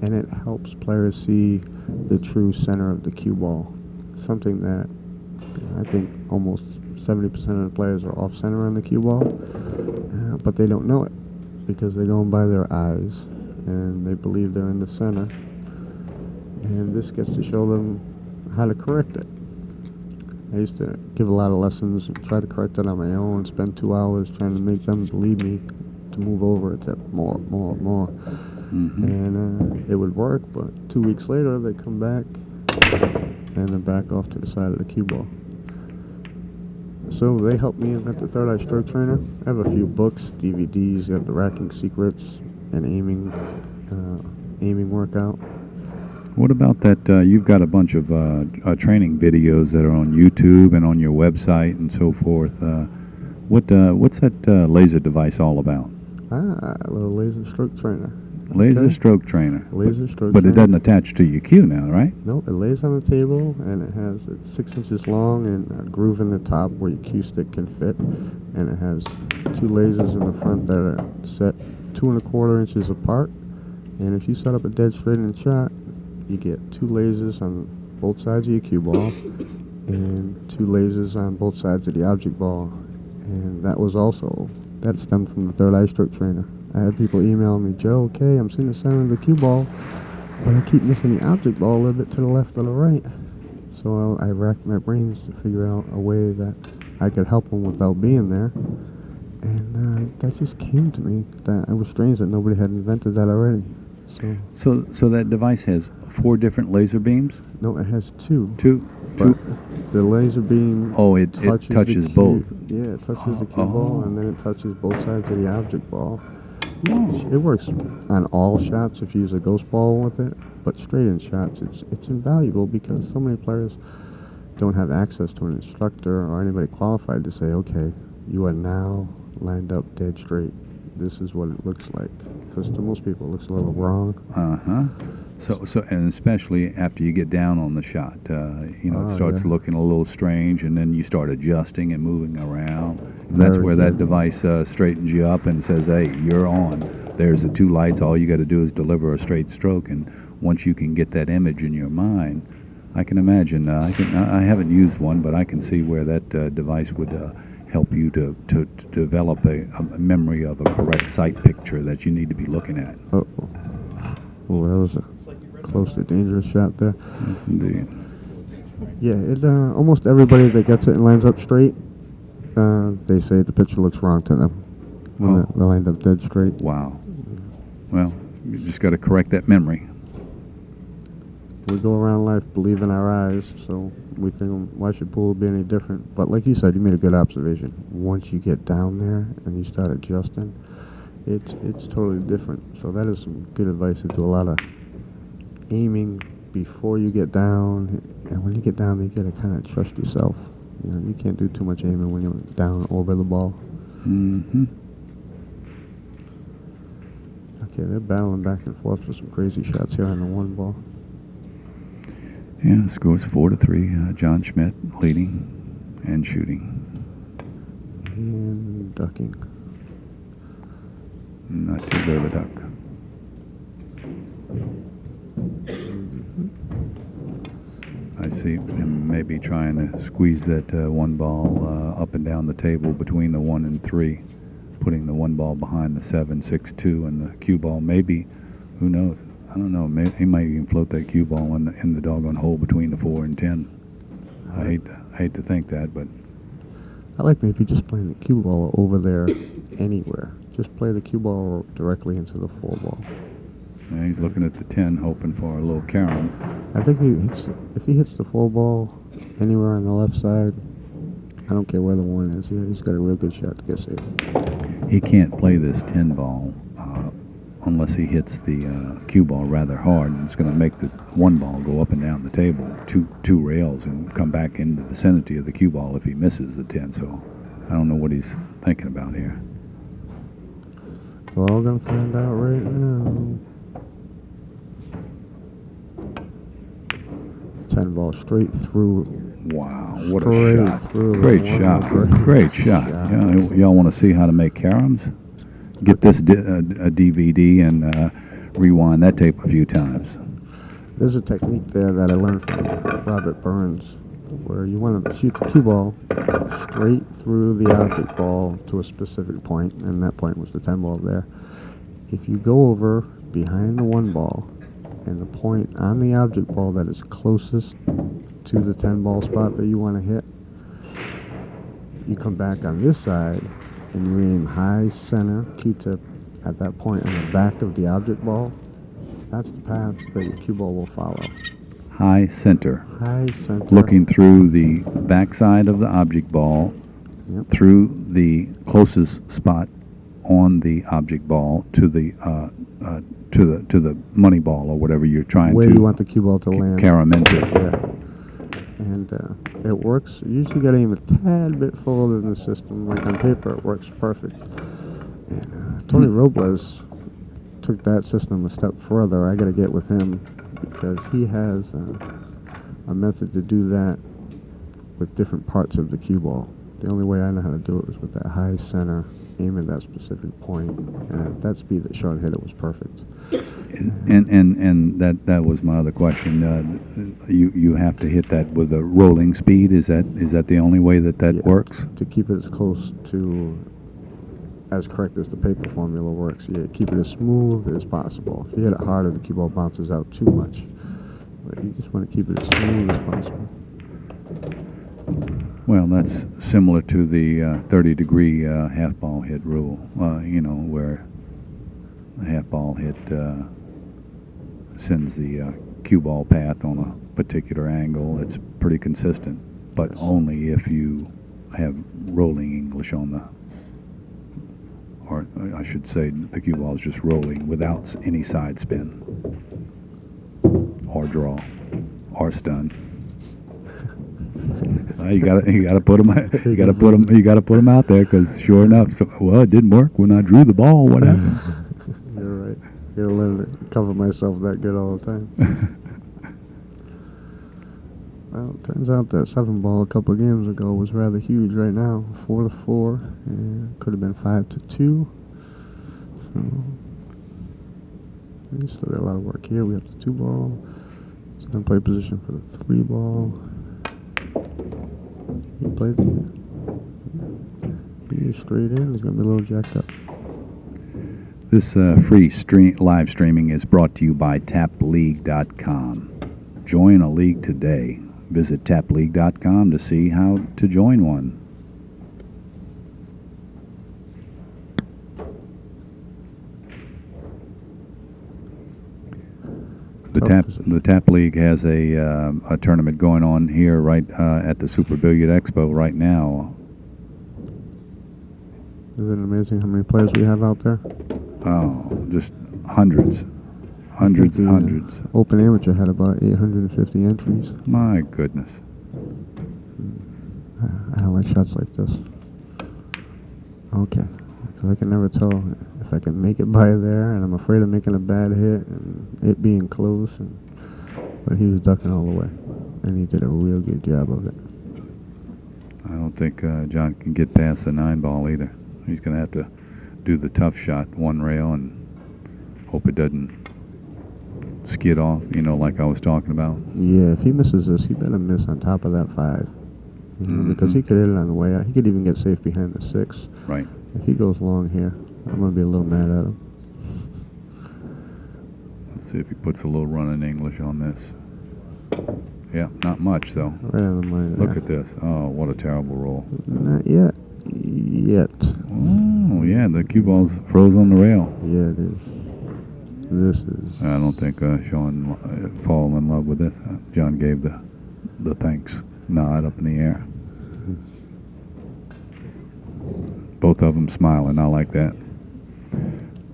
and it helps players see the true center of the cue ball, something that I think almost 70% of the players are off center on the cue ball, but they don't know it because they go by their eyes and they believe they're in the center. And this gets to show them how to correct it. I used to give a lot of lessons and try to correct it on my own, spend 2 hours trying to make them believe me to move over to more. Mm-hmm. And it would work, but 2 weeks later they come back and they're back off to the side of the cue ball. So they helped me invent the Third Eye Stroke Trainer. I have a few books, DVDs. You have the Racking Secrets and aiming workout. What about that? You've got a bunch of training videos that are on YouTube and on your website and so forth. What's that laser device all about? A little laser stroke trainer. Laser Okay. stroke trainer. Laser stroke But trainer. it doesn't attach to your cue now, right? No, it lays on the table, and it's 6 inches long and a groove in the top where your cue stick can fit. And it has 2 lasers in the front that are set 2 1/4 inches apart. And if you set up a dead straight in shot, you get 2 lasers on both sides of your cue ball and 2 lasers on both sides of the object ball. And that stemmed from the Third Eye Stroke Trainer. I had people email me, Joe, okay, I'm seeing the center of the cue ball, but I keep missing the object ball a little bit to the left or the right. So I racked my brains to figure out a way that I could help them without being there. And that just came to me. That it was strange that nobody had invented that already. So that device has 4 different laser beams? No, it has 2. Two. The laser beam It touches touches the cue. both. Yeah, it touches the cue ball, and then it touches both sides of the object ball. Oh. It works on all shots if you use a ghost ball with it, but straight in shots, it's invaluable because so many players don't have access to an instructor or anybody qualified to say, okay, you are now lined up dead straight. This is what it looks like. Because to most people, it looks a little wrong. Uh-huh. So, and especially after you get down on the shot, it starts looking a little strange, and then you start adjusting and moving around. And that's where that device straightens you up and says, hey, you're on. There's the 2 lights. All you got to do is deliver a straight stroke. And once you can get that image in your mind, I can imagine. I haven't used one, but I can see where that device would help you to develop a memory of a correct sight picture that you need to be looking at. Oh, that was a close to dangerous shot there. Yes, indeed. Yeah, almost everybody that gets it and lines up straight, they say the picture looks wrong to them when they're lined up dead straight. Wow. Well, you just got to correct that memory. We go around life believing our eyes, so we think, why should pool be any different? But like you said, you made a good observation. Once you get down there and you start adjusting, it's totally different. So that is some good advice to do a lot of aiming before you get down. And when you get down, you got to kind of trust yourself. You can't do too much aiming when you're down over the ball. Mm-hmm. Okay, they're battling back and forth for some crazy shots here on the one ball. Yeah, the score's 4-3. John Schmidt leading and shooting. And ducking. Not too good of a duck. I see him maybe trying to squeeze that one ball up and down the table between the 1 and 3, putting the one ball behind the 7, 6, 2, and the cue ball. Maybe, who knows? I don't know. He might even float that cue ball in the doggone hole between the 4 and 10. I hate to think that, but I like maybe just playing the cue ball over there anywhere. Just play the cue ball directly into the 4 ball. yeah, he's looking at the 10, hoping for a little carom. I think if he hits the 4 ball anywhere on the left side, I don't care where the 1 is. He's got a real good shot to get saved. He can't play this 10 ball unless he hits the cue ball rather hard, and it's going to make the 1 ball go up and down the table, two rails, and come back in the vicinity of the cue ball if he misses the 10. So I don't know what he's thinking about here. We're all going to find out right now. 10 ball straight through. Wow, what Straight a shot. through the Great one. shot. Great Great shot. shot. Yeah, y'all want to see how to make caroms? Get this a DVD and rewind that tape a few times. There's a technique there that I learned from Robert Burns, where you want to shoot the cue ball straight through the object ball to a specific point, and that point was the 10 ball there. If you go over behind the 1 ball and the point on the object ball that is closest to the 10 ball spot that you want to hit, you come back on this side and you aim high center Q-tip at that point on the back of the object ball. That's the path that your cue ball will follow. High center. High center. Looking through the backside of the object ball, Yep. through the closest spot on the object ball to the money ball or whatever you're trying Where to you want the cue ball to land. carom into. Yeah. And it works. You usually got to aim a tad bit further than the system. Like on paper, it works perfect. And Tony Robles took that system a step further. I got to get with him because he has a method to do that with different parts of the cue ball. The only way I know how to do it was with that high center, aim at that specific point, and at that speed that Shawn hit it was perfect. And that was my other question. You have to hit that with a rolling speed. Is that the only way that Yeah, works? to keep it as close to as correct as the paper formula works. Yeah, keep it as smooth as possible. If you hit it harder, the cue ball bounces out too much. But you just want to keep it as smooth as possible. Well, that's similar to the 30-degree half ball hit rule. Where the half ball hit sends the cue ball path on a particular angle. It's pretty consistent, but Yes. only if you have rolling English on the, or I should say the cue ball is just rolling without any side spin or draw or stun. You gotta put them out there, because sure enough, it didn't work when I drew the ball. What happened? You're right. You're learning to cover myself that good all the time. Well, it turns out that 7 ball a couple of games ago was rather huge right now. 4-4, and could have been 5-2. So we still got a lot of work here. We have the 2 ball. He's going to play position for the 3 ball. He played it. He is straight in. He's going to be a little jacked up. This free live streaming is brought to you by tapleague.com. Join a league today. Visit tapleague.com to see how to join one. The Tap League has a tournament going on here right at the Super Billiards Expo right now. Isn't it amazing how many players we have out there? Oh, just hundreds and hundreds. Open Amateur had about 850 entries. My goodness. I don't like shots like this. Okay. Because I can never tell if I can make it by there, and I'm afraid of making a bad hit and it being close. But he was ducking all the way, and he did a real good job of it. I don't think John can get past the 9-ball either. He's going to have to do the tough shot, one rail, and hope it doesn't skid off, like I was talking about. Yeah, if he misses this, he better miss on top of that 5. Because he could hit it on the way out. He could even get safe behind the 6. Right. If he goes long here, I'm going to be a little mad at him. Let's see if he puts a little run in English on this. Yeah, not much, though. Right on the money there. Look at this. Oh, what a terrible roll. Not yet. Oh, yeah, the cue ball's froze on the rail. Yeah, it is. This is... I don't think Shawn fall in love with this. John gave the thanks nod up in the air. Both of them smiling. I like that.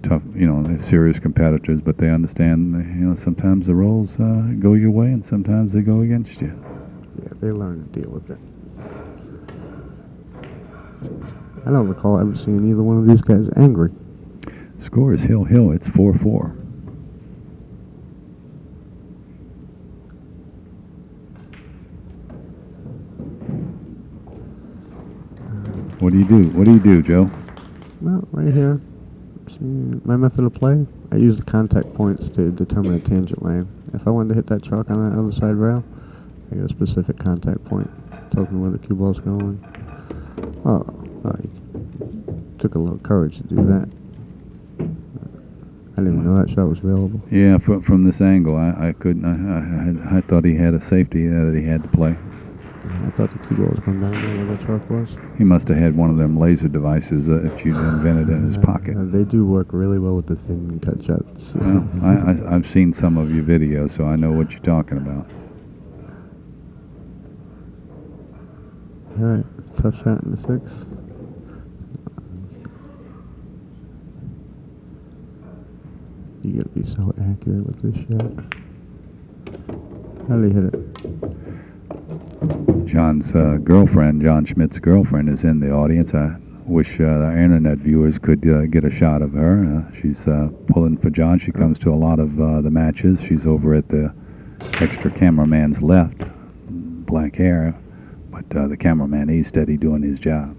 Tough, they're serious competitors, but they understand, sometimes the rolls go your way and sometimes they go against you. Yeah, they learn to deal with it. I don't recall ever seeing either one of these guys angry. Score is hill. It's 4-4. What do you do, Joe? Well, right here, see, my method of play, I use the contact points to determine a tangent lane. If I wanted to hit that chalk on that other side rail, I get a specific contact point. Tells me where the cue ball's going. Oh, it took a little courage to do that. I didn't even know that shot was available. Yeah, from this angle, I couldn't. I thought he had a safety that he had to play. I thought the cue ball was going down there where that chalk was. He must have had one of them laser devices that you'd invented in his pocket. They do work really well with the thin cut shots. Well, I've seen some of your videos, so I know what you're talking about. All right, tough shot in the 6. You gotta be so accurate with this shot. How did he hit it? John's girlfriend, John Schmidt's girlfriend, is in the audience. I wish our internet viewers could get a shot of her. She's pulling for John. She comes to a lot of the matches. She's over at the extra cameraman's left, black hair, but the cameraman, he's steady doing his job.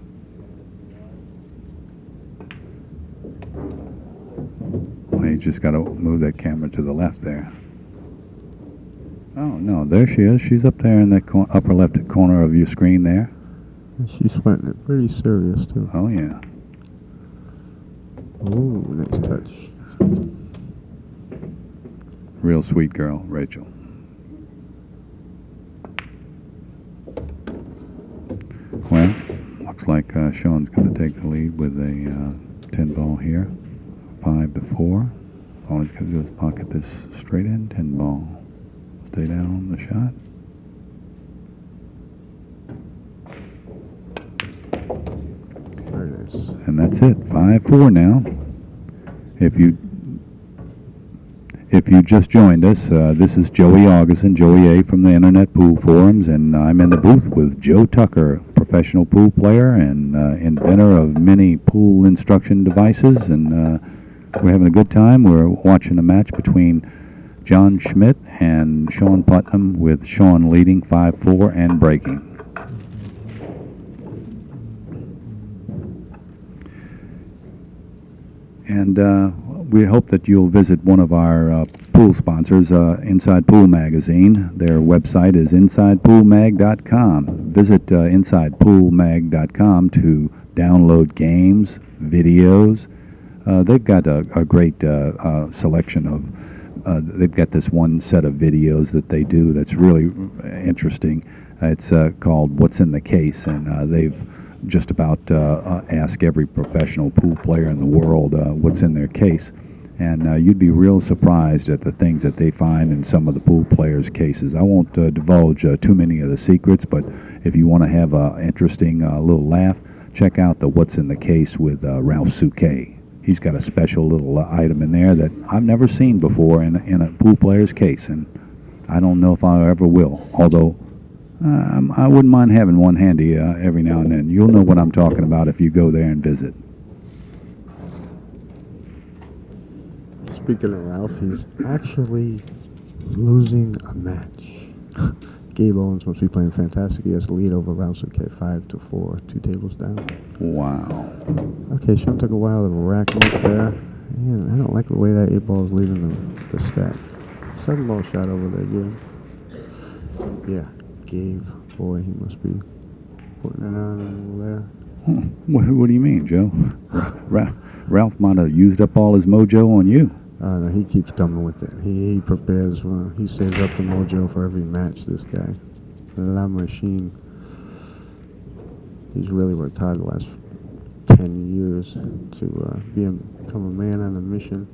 Well, he's just got to move that camera to the left there. Oh, no, there she is. She's up there in that upper left corner of your screen there. She's sweating it pretty serious, too. Oh, yeah. Ooh, nice touch. Real sweet girl, Rachel. Well, looks like Shawn's going to take the lead with a 10-ball here. 5-4. All he's got to do is pocket this straight in 10-ball. Stay down on the shot. Very nice. And that's it. 5-4 now. If you just joined us, this is Joey Augustin, Joey A. from the Internet Pool Forums, and I'm in the booth with Joe Tucker, professional pool player and inventor of many pool instruction devices, and we're having a good time. We're watching a match between John Schmidt and Shawn Putnam, with Shawn leading 5-4 and breaking. And we hope that you'll visit one of our pool sponsors, Inside Pool Magazine. Their website is InsidePoolMag.com. Visit InsidePoolMag.com to download games, videos. They've got a great selection of. They've got this one set of videos that they do that's really interesting. It's called What's in the Case, and they've just about asked every professional pool player in the world what's in their case. And you'd be real surprised at the things that they find in some of the pool players' cases. I won't divulge too many of the secrets, but if you want to have an interesting little laugh, check out the What's in the Case with Ralph Souquet. He's got a special little item in there that I've never seen before in a pool player's case, and I don't know if I ever will, although I wouldn't mind having one handy every now and then. You'll know what I'm talking about if you go there and visit. Speaking of Ralph, he's actually losing a match. Gabe Owens must be playing fantastic. He has the lead over Ralph Souquet 5-4, 2 tables down. Wow. Okay, Shawn took a while to rack him up there. Man, I don't like the way that 8-ball is leading the stack. 7-ball shot over there, Gabe. Yeah, Gabe, boy, he must be putting it on over there. What do you mean, Joe? Ralph might have used up all his mojo on you. No, he keeps coming with it. He prepares for, he saves up the mojo for every match, this guy. La Machine. He's really worked hard the last 10 years to become a man on a mission.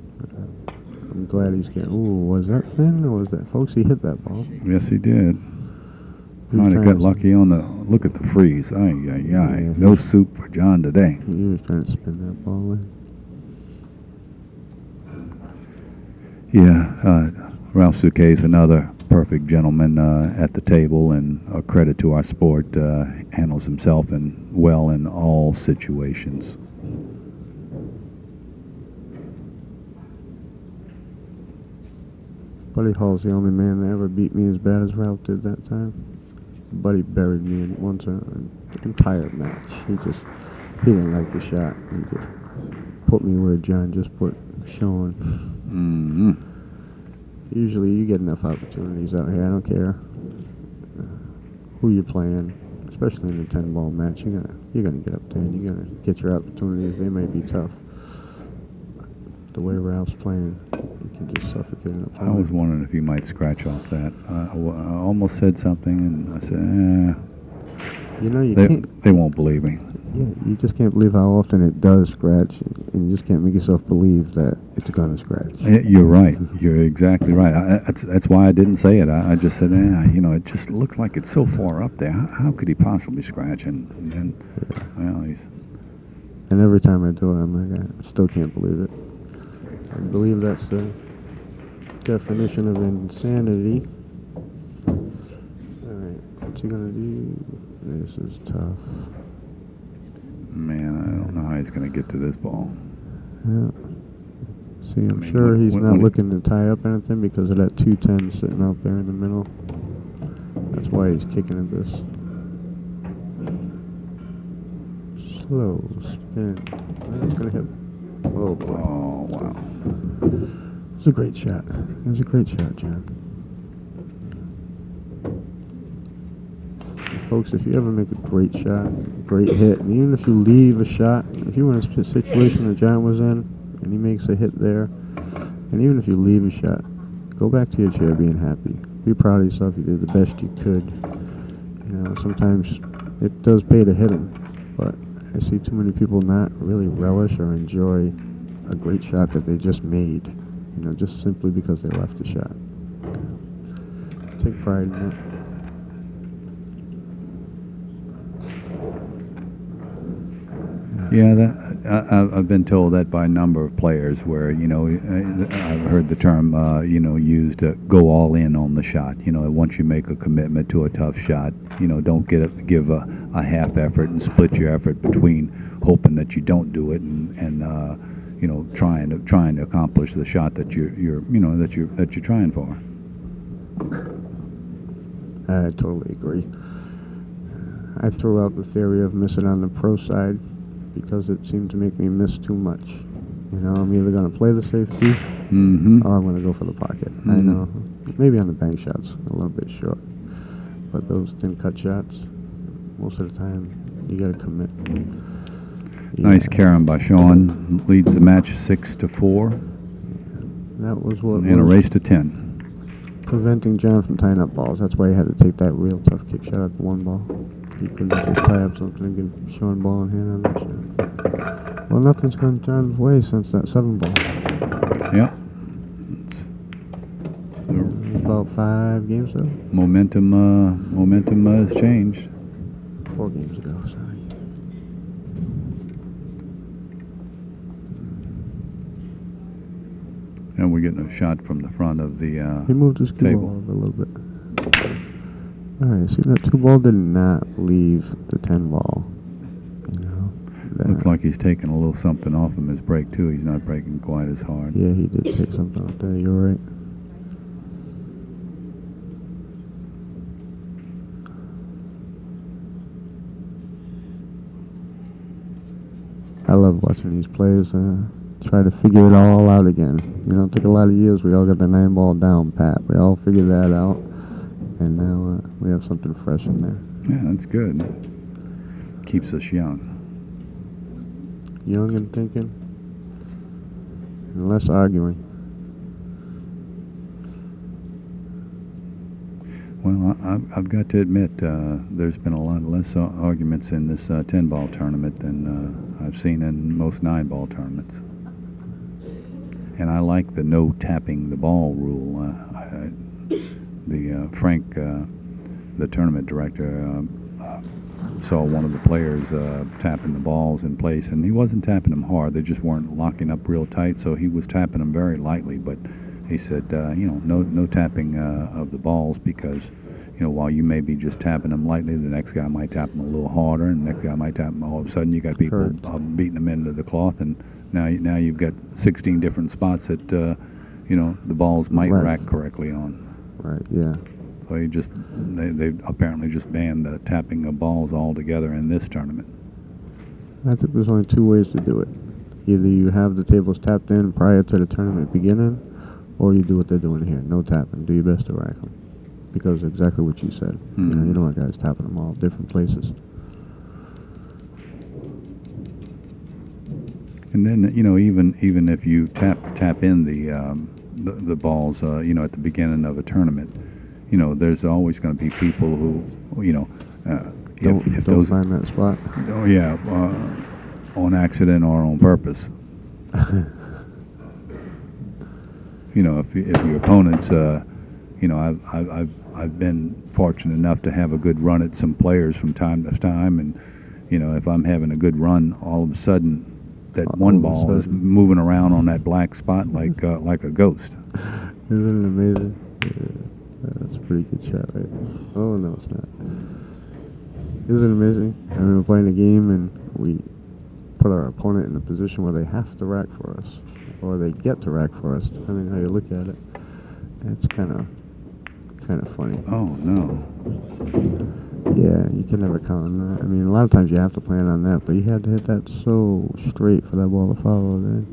I'm glad he's getting, ooh, was that thin or was that, folks, he hit that ball. Yes, he did. He was Might have trying got to- lucky on the, look at the freeze. Ay, ay, ay. Yeah. No soup for John today. He was trying to spin that ball in. Yeah, Ralph Souquet is another perfect gentleman at the table, and a credit to our sport. Handles himself well in all situations. Buddy Hall's the only man that ever beat me as bad as Ralph did that time. Buddy buried me in once an entire match. He just, if he didn't like the shot, he just put me where John just put Shawn. Mm-hmm. Usually you get enough opportunities out here. I don't care who you're playing, especially in a 10-ball match. You're gonna get up there and you're gonna get your opportunities. They may be tough. The way Ralph's playing, you can just suffocate an opponent. I was wondering if you might scratch off that. I almost said something, and I said, You know, you can't. they won't believe me. Yeah, you just can't believe how often it does scratch, and you just can't make yourself believe that it's gonna scratch. You're right. You're exactly right. That's why I didn't say it. I just said, it just looks like it's so far up there. How could he possibly scratch? And well, he's. And every time I do it, I'm like, I still can't believe it. I believe that's the definition of insanity. All right, what's he gonna do? This is tough. Man, I don't know how he's going to get to this ball. Yeah. See, I'm mean, sure he's when not he- looking to tie up anything because of that 210 sitting out there in the middle. That's why he's kicking at this. Slow spin. It's gonna hit. Oh boy. Oh, wow. It was a great shot. It was a great shot, John. Folks, if you ever make a great shot, great hit, and even if you leave a shot, if you were in a situation that John was in, and he makes a hit there, and even if you leave a shot, go back to your chair being happy. Be proud of yourself. You did the best you could. You know, sometimes it does pay to hit him, but I see too many people not really relish or enjoy a great shot that they just made, you know, just simply because they left the shot. Take pride in that. Yeah, I've been told that by a number of players where, I've heard the term, used to go all in on the shot. Once you make a commitment to a tough shot, don't give a half effort and split your effort between hoping that you don't do it and trying to accomplish the shot that you're trying for. I totally agree. I threw out the theory of missing on the pro side because it seemed to make me miss too much. I'm either going to play the safety Mm-hmm. or I'm going to go for the pocket. I know, maybe on the bank shots, a little bit short. But those thin cut shots, most of the time, you got to commit. Nice carry by Shawn. Leads the match 6-4 That was what in a was race to 10. preventing John from tying up balls. That's why he had to take that real tough kick shot at the one ball. He couldn't just tie up something and give Shawn ball in hand on that shot. Well, nothing's gone John's way since that 7 ball. Yep. It was about 5 games ago. Momentum has changed. 4 games ago, sorry. And we're getting a shot from the front of the He moved his cue table. ball over a little bit. All right, see that 2 ball did not leave the 10 ball. Looks like he's taking a little something off him his break, too. He's not breaking quite as hard. Yeah, he did take something off there. You're right. I love watching these players try to figure it all out again. You know, it took a lot of years. We all got the 9-ball down pat. We all figured that out, and now we have something fresh in there. Yeah, that's good. Keeps us young. Young and thinking, and less arguing. Well, I've got to admit, there's been a lot less arguments in this 10-ball tournament than I've seen in most 9-ball tournaments. And I like the no tapping the ball rule. Frank, the tournament director, saw one of the players tapping the balls in place, and he wasn't tapping them hard. They just weren't locking up real tight, so he was tapping them very lightly. But he said, no tapping of the balls, because, while you may be just tapping them lightly, the next guy might tap them a little harder, and the next guy might tap them. All of a sudden, you got people beating them into the cloth, and now you've got 16 different spots that the balls might rack correctly on. Right. Yeah. So they apparently just banned the tapping of balls altogether in this tournament. I think there's only two ways to do it. Either you have the tables tapped in prior to the tournament beginning, or you do what they're doing here, no tapping. Do your best to rack them, because exactly what you said. Mm-hmm. You don't want guys tapping them all different places. And then even if you tap in the balls, at the beginning of a tournament, there's always going to be people who, if don't those find that spot. Oh yeah, on accident or on purpose. If your opponents, I've been fortunate enough to have a good run at some players from time to time, and if I'm having a good run, all of a sudden that one ball is moving around on that black spot like a ghost. Isn't it amazing? Yeah, that's a pretty good shot right there. Oh no, it's not. Isn't it amazing? I mean, we're playing a game and we put our opponent in a position where they have to rack for us, or they get to rack for us, depending on how you look at it. It's kind of funny. Oh no. Yeah, you can never count on that. I mean, a lot of times you have to plan on that, but you had to hit that so straight for that ball to follow there.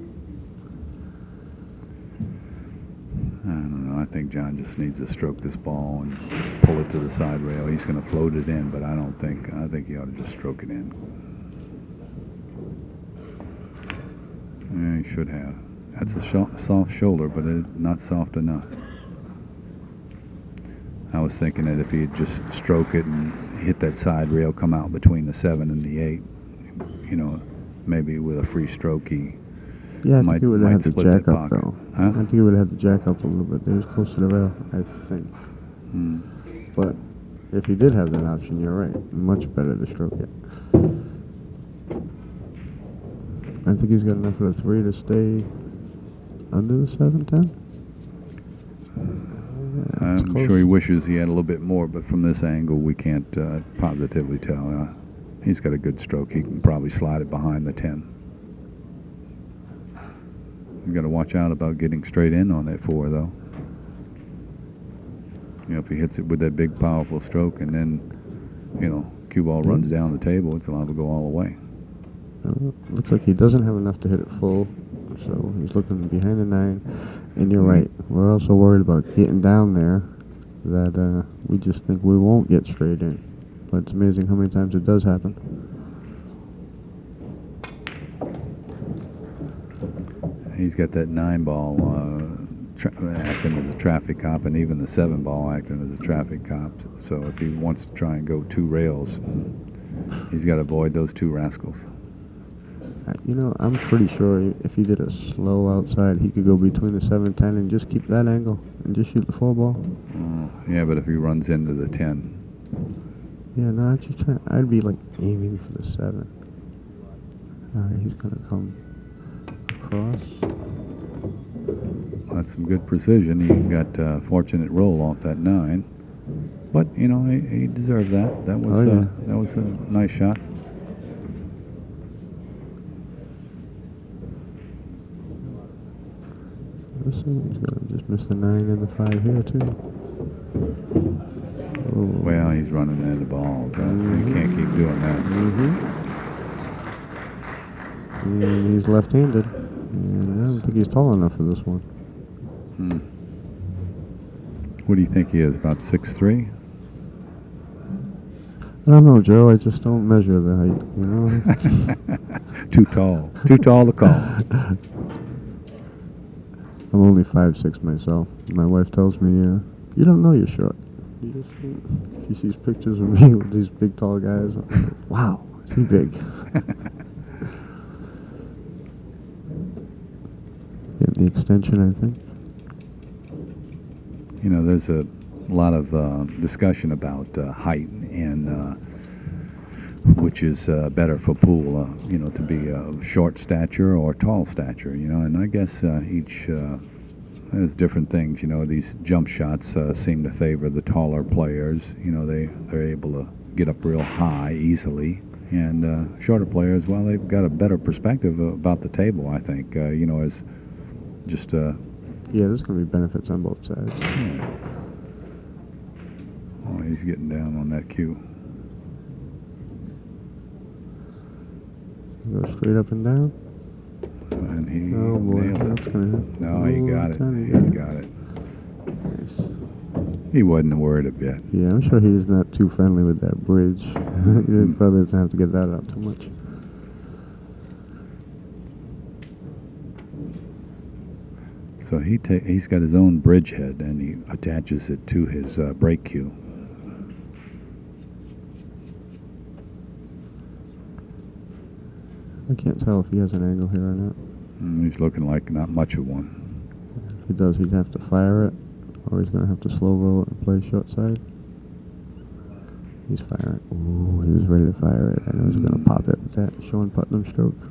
I don't know. I think John just needs to stroke this ball and pull it to the side rail. He's going to float it in, but I think he ought to just stroke it in. Yeah, he should have. That's a soft shoulder, but not soft enough. I was thinking that if he'd just stroke it and hit that side rail, come out between the 7 and the 8, maybe with a free stroke, he I think he would have had to jack up, though. Huh? I think he would have had to jack up a little bit. He was close to the rail, I think. But if he did have that option, you're right. Much better to stroke it. I think he's got enough of the 3 to stay under the 7-10. I'm sure he wishes he had a little bit more, but from this angle, we can't positively tell. He's got a good stroke. He can probably slide it behind the 10. You've got to watch out about getting straight in on that 4, though. If he hits it with that big, powerful stroke, and then, cue ball runs down the table, it's allowed to go all the way. Looks like he doesn't have enough to hit it full, so he's looking behind the 9. And you're right. We're also worried about getting down there, that we just think we won't get straight in. But it's amazing how many times it does happen. He's got that 9-ball acting as a traffic cop, and even the 7-ball acting as a traffic cop. So if he wants to try and go 2 rails, he's got to avoid those 2 rascals. I'm pretty sure if he did a slow outside, he could go between the 7-10 and just keep that angle and just shoot the 4 ball. Yeah, but if he runs into the 10. Yeah, no, I'm just trying. I'd be like aiming for the 7. All right, he's gonna come across. That's some good precision. He got a fortunate roll off that 9, but he deserved that. That was a nice shot. Let's see. He's gonna just miss the 9 and the 5 here too. Oh. Well, he's running into balls. He can't keep doing that. And he's left-handed. And I don't think he's tall enough for this one. What do you think he is, about 6'3"? I don't know, Joe. I just don't measure the height, you know? Too tall. Too tall to call. I'm only 5'6" myself. My wife tells me, you don't know you're short. She sees pictures of me with these big, tall guys. I'm like, wow, is he big? Getting the extension, I think. You know, there's a lot of discussion about height and which is better for pool, you know, to be short stature or tall stature, you know, and I guess each there's different things, you know. These jump shots seem to favor the taller players. You know, they're able to get up real high easily, and shorter players, well, they've got a better perspective about the table, I think, you know, as just yeah, there's going to be benefits on both sides. yeah. Oh, he's getting down on that cue. Go straight up and down. And he Oh boy, nailed it. that's gonna hit. No, he got it. He's got it. Nice. He wasn't worried a bit. Yeah, I'm sure he's not too friendly with that bridge. He probably doesn't have to get that out too much. So he's got his own bridge head, and he attaches it to his brake cue. I can't tell if he has an angle here or not. He's looking like not much of one. If he does, he'd have to fire it, or he's going to have to slow roll it and play short side. He's firing. Ooh, he was ready to fire it. I know he's going to pop it with that Shawn Putnam stroke.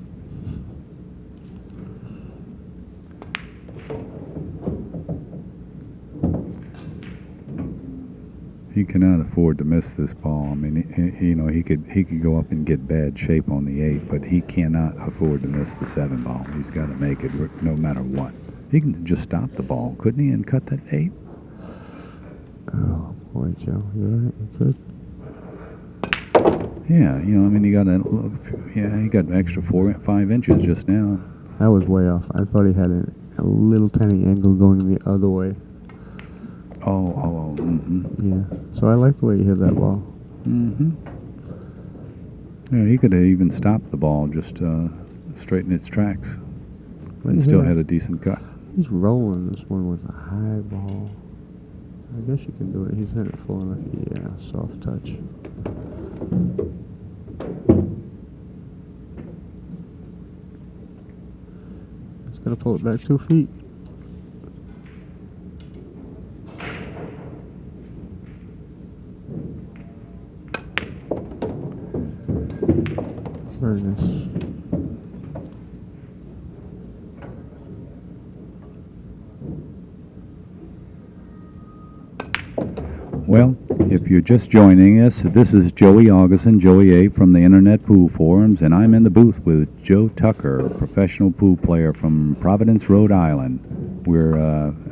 He cannot afford to miss this ball. I mean, you know, he could go up and get bad shape on the 8, but he cannot afford to miss the 7 ball. He's got to make it no matter what. He can just stop the ball, couldn't he, and cut that 8? Oh boy, Joe, you're right. You could. Yeah, you know, I mean, he got an extra 4 5 inches just now. I was way off. I thought he had a little tiny angle going the other way. Oh. Yeah. So I like the way he hit that ball. Yeah, he could have even stopped the ball, just straighten its tracks, and still had a decent cut. He's rolling this one with a high ball. I guess you can do it. He's hit it full enough. Yeah, soft touch. He's gonna pull it back 2 feet. Very nice. Well, if you're just joining us, this is Joey Augustin, Joey A. from the Internet Pool Forums, and I'm in the booth with Joe Tucker, a professional pool player from Providence, Rhode Island. We're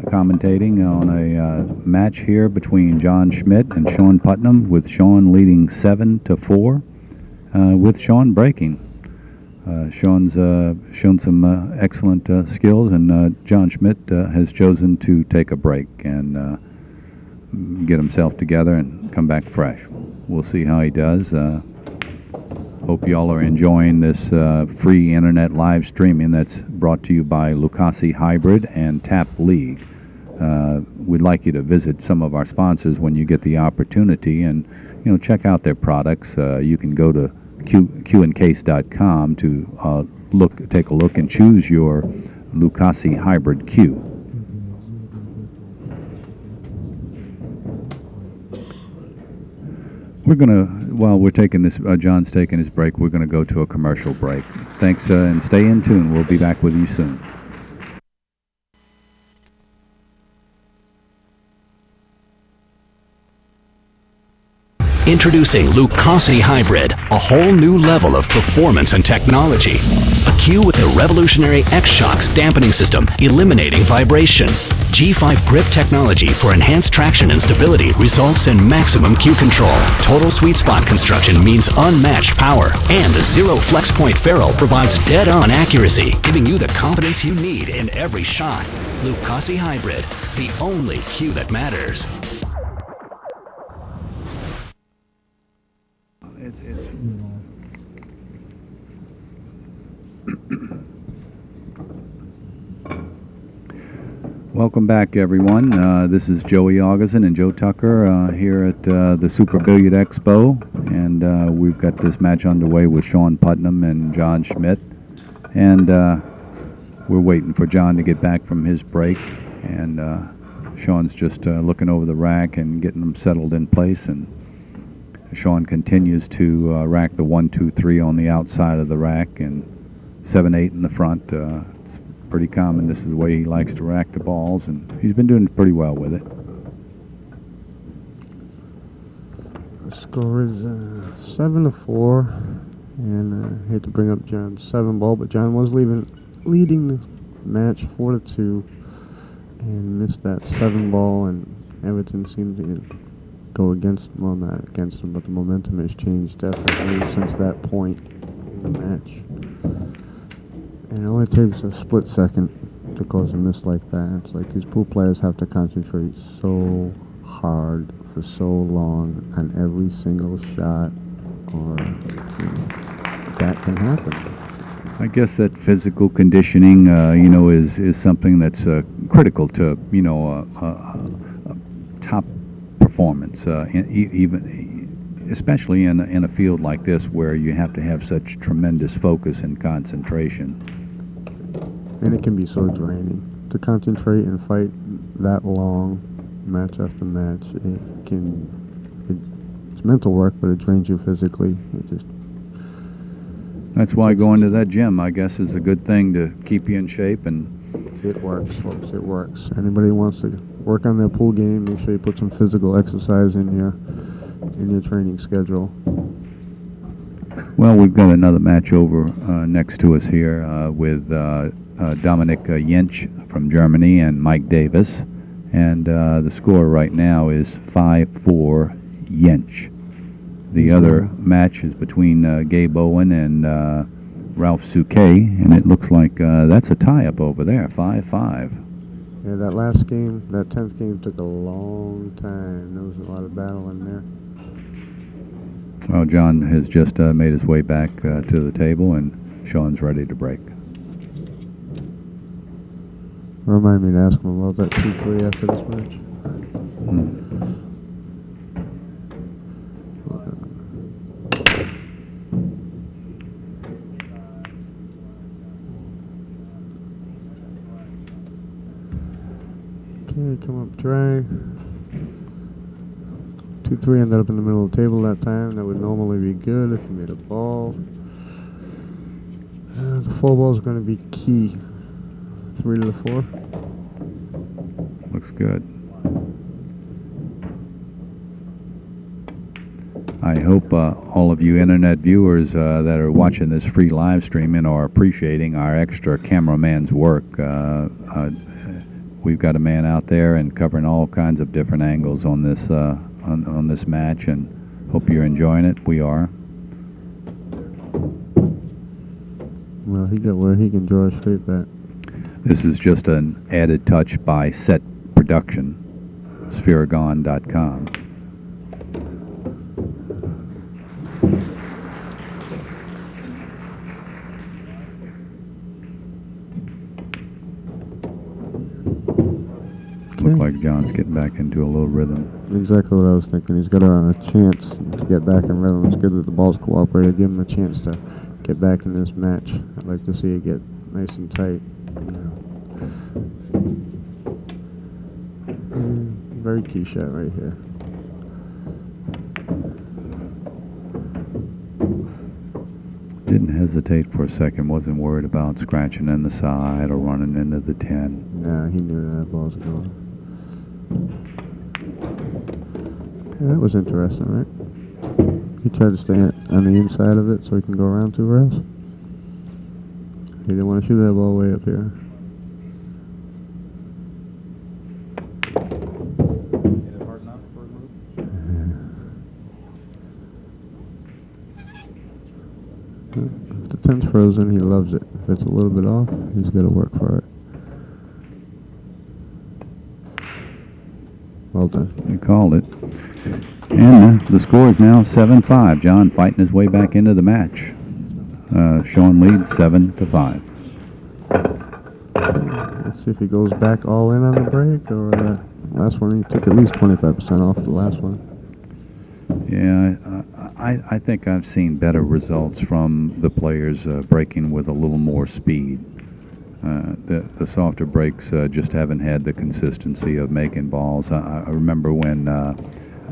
commentating on a match here between John Schmidt and Shawn Putnam, with Shawn leading 7-4, with Shawn breaking. Shawn's shown some excellent skills, and John Schmidt has chosen to take a break and get himself together and come back fresh. We'll see how he does. Hope y'all are enjoying this free internet live streaming that's brought to you by Lucasi Hybrid and Tap League. We'd like you to visit some of our sponsors when you get the opportunity, and check out their products. You can go to qandcase.com to take a look and choose your Lucasi Hybrid cue. We're gonna, while we're taking this, John's taking his break, we're gonna go to a commercial break. Thanks, and stay in tune. We'll be back with you soon. Introducing Lucasi Hybrid, a whole new level of performance and technology. A cue with the revolutionary X-Shocks dampening system, eliminating vibration. G5 grip technology for enhanced traction and stability results in maximum cue control. Total sweet spot construction means unmatched power. And the zero flex point ferrule provides dead-on accuracy, giving you the confidence you need in every shot. Lucasi Hybrid, the only cue that matters. Welcome back, everyone. This is Joey Augustin and Joe Tucker here at the Super Billiard Expo, and we've got this match underway with Shawn Putnam and John Schmidt, and we're waiting for John to get back from his break, and Shawn's just looking over the rack and getting them settled in place, and Shawn continues to rack the 1, 2, 3 on the outside of the rack and 7, 8 in the front. It's pretty common. This is the way he likes to rack the balls, and he's been doing pretty well with it. The score is 7-4, and I hate to bring up John's 7 ball, but John was leading the match 4-2 and missed that 7 ball, and Everton seemed to go against, well, not against him, but the momentum has changed definitely since that point in the match. And it only takes a split second to cause a miss like that. It's like these pool players have to concentrate so hard for so long on every single shot, or that can happen. I guess that physical conditioning, is something that's critical to, top performance, especially in a field like this where you have to have such tremendous focus and concentration. And it can be so draining to concentrate and fight that long, match after match. It's mental work, but it drains you physically. That's why going to that gym, I guess, is a good thing to keep you in shape. And it works, folks. It works. Anybody who wants to work on their pool game, make sure you put some physical exercise in your training schedule. Well, we've got another match over next to us here with Dominic Jentsch from Germany and Mike Davis, and the score right now is 5-4 Jentsch. The other match is between Gabe Owen and Ralph Souquet, and it looks like that's a tie-up over there, 5-5. Yeah, that last game, that 10th game, took a long time. There was a lot of battle in there. Well, John has just made his way back to the table, and Shawn's ready to break. Remind me to ask him about that 2-3 after this match. Okay, come up dry. 2-3 ended up in the middle of the table that time. That would normally be good if you made a ball. The 4 ball is going to be key. 3 to the 4. Looks good. I hope all of you internet viewers that are watching this free live stream and are appreciating our extra cameraman's work. We've got a man out there and covering all kinds of different angles on this on this match, and hope you're enjoying it. We are. Well, he got where he can draw a straight bet. This is just an added touch by Set Production, Spheragon.com. Look like John's getting back into a little rhythm. Exactly what I was thinking. He's got a chance to get back in rhythm. It's good that the ball's cooperated. Give him a chance to get back in this match. I'd like to see it get nice and tight. Very key shot right here. Didn't hesitate for a second. Wasn't worried about scratching in the side or running into the 10. Nah, he knew that ball was going. Yeah, that was interesting, right? He tried to stay on the inside of it so he can go around 2 rails. He didn't want to shoot that ball way up here. If the 10's frozen, he loves it. If it's a little bit off, he's got to work for it. Well done. You called it. And the score is now 7-5. John fighting his way back into the match. Shawn leads 7-5. Let's see if he goes back all in on the break, or that last one he took at least 25% off the last one. Yeah, I think I've seen better results from the players breaking with a little more speed. The softer breaks just haven't had the consistency of making balls. I remember when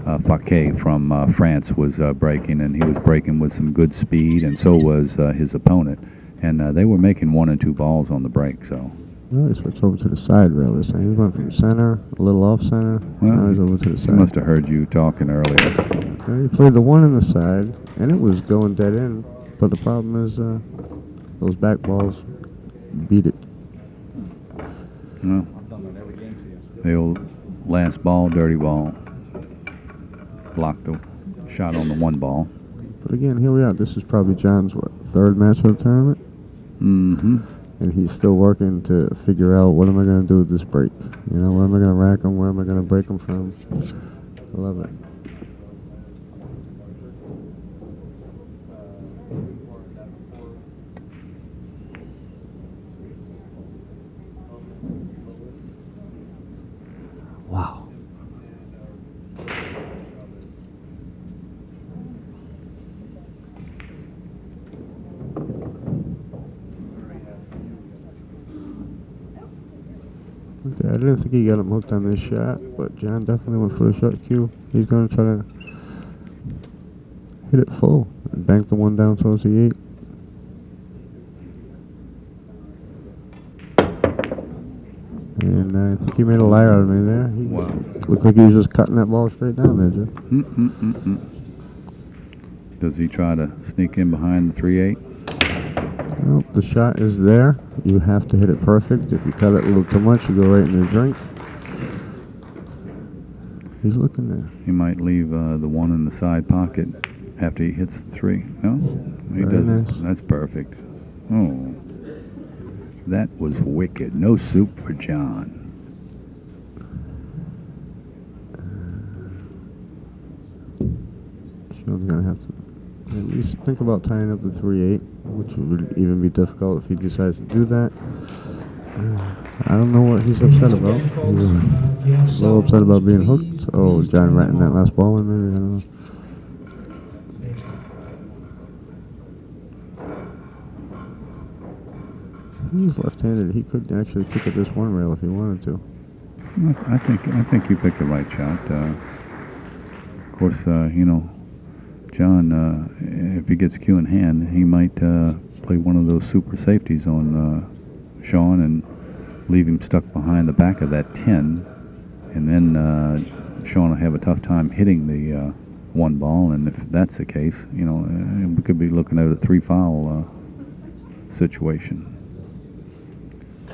Faquet from France was breaking, and he was breaking with some good speed, and so was his opponent. And they were making 1 and 2 balls on the break. So. No, he switched over to the side rail this time. He went from center, a little off center. Well, now he's over to the he side. must have heard you talking earlier. He played the 1 in the side, and it was going dead in. But the problem is those back balls beat it. Well, the old last ball, dirty ball, blocked the shot on the 1 ball. But again, here we are. This is probably John's, 3rd match of the tournament? Mm-hmm. And he's still working to figure out, what am I going to do with this break? You know, where am I going to rack them? Where am I going to break them from? I love it. Wow. Okay, I didn't think he got him hooked on this shot, but John definitely went for the short cue. He's going to try to hit it full and bank the 1 down towards the 8. And I think he made a liar out of me there. He looked like he was just cutting that ball straight down there, Joe. Does he try to sneak in behind the 3-8? Well, the shot is there. You have to hit it perfect. If you cut it a little too much, you go right in the drink. He's looking there. He might leave the 1 in the side pocket after he hits the 3. No? He Very doesn't. nice. That's perfect. Oh. That was wicked. No soup for John. Sean's going to have to at least think about tying up the 3-8, which would even be difficult if he decides to do that. I don't know what he's upset about. He's a little upset about being hooked. Oh, John ratting that last ball in, maybe? I don't know. He's left-handed. He could actually kick at this 1 rail if he wanted to. I think you picked the right shot. Of course, you know, John, if he gets cue in hand, he might play one of those super safeties on Shawn and leave him stuck behind the back of that 10, and then Shawn will have a tough time hitting the 1 ball. And if that's the case, you know, we could be looking at a 3-foul situation.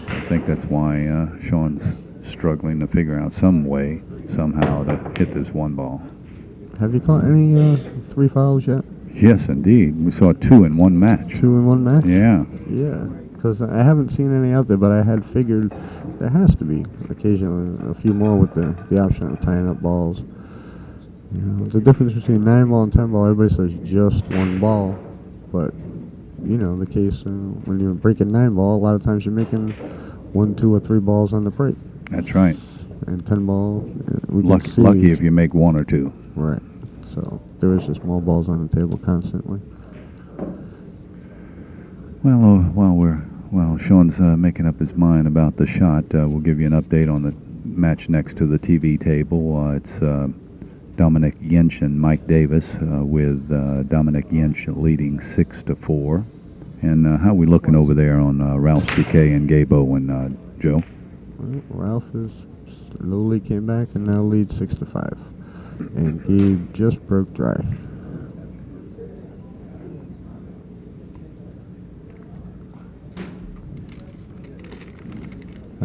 So I think that's why Shawn's struggling to figure out some way, somehow, to hit this 1 ball. Have you caught any 3 fouls yet? Yes, indeed. We saw 2 in 1 match. 2 in 1 match? Yeah. Yeah, because I haven't seen any out there, but I had figured there has to be occasionally a few more with the option of tying up balls. You know, the difference between 9 ball and 10 ball, everybody says just 1 ball, but you know, the case when you're breaking 9 ball, a lot of times you're making 1, 2, or 3 balls on the break. That's right. And 10 ball, we can see. Lucky if you make 1 or 2. Right. So there is just more balls on the table constantly. Well, while Shawn's making up his mind about the shot, we'll give you an update on the match next to the TV table. It's Dominic Yench and Mike Davis, with Dominic Yench leading 6-4. And how are we looking over there on Ralph C.K. and Gabe Owen, Joe? Well, Ralph is slowly came back and now leads 6-5. And Gabe just broke dry.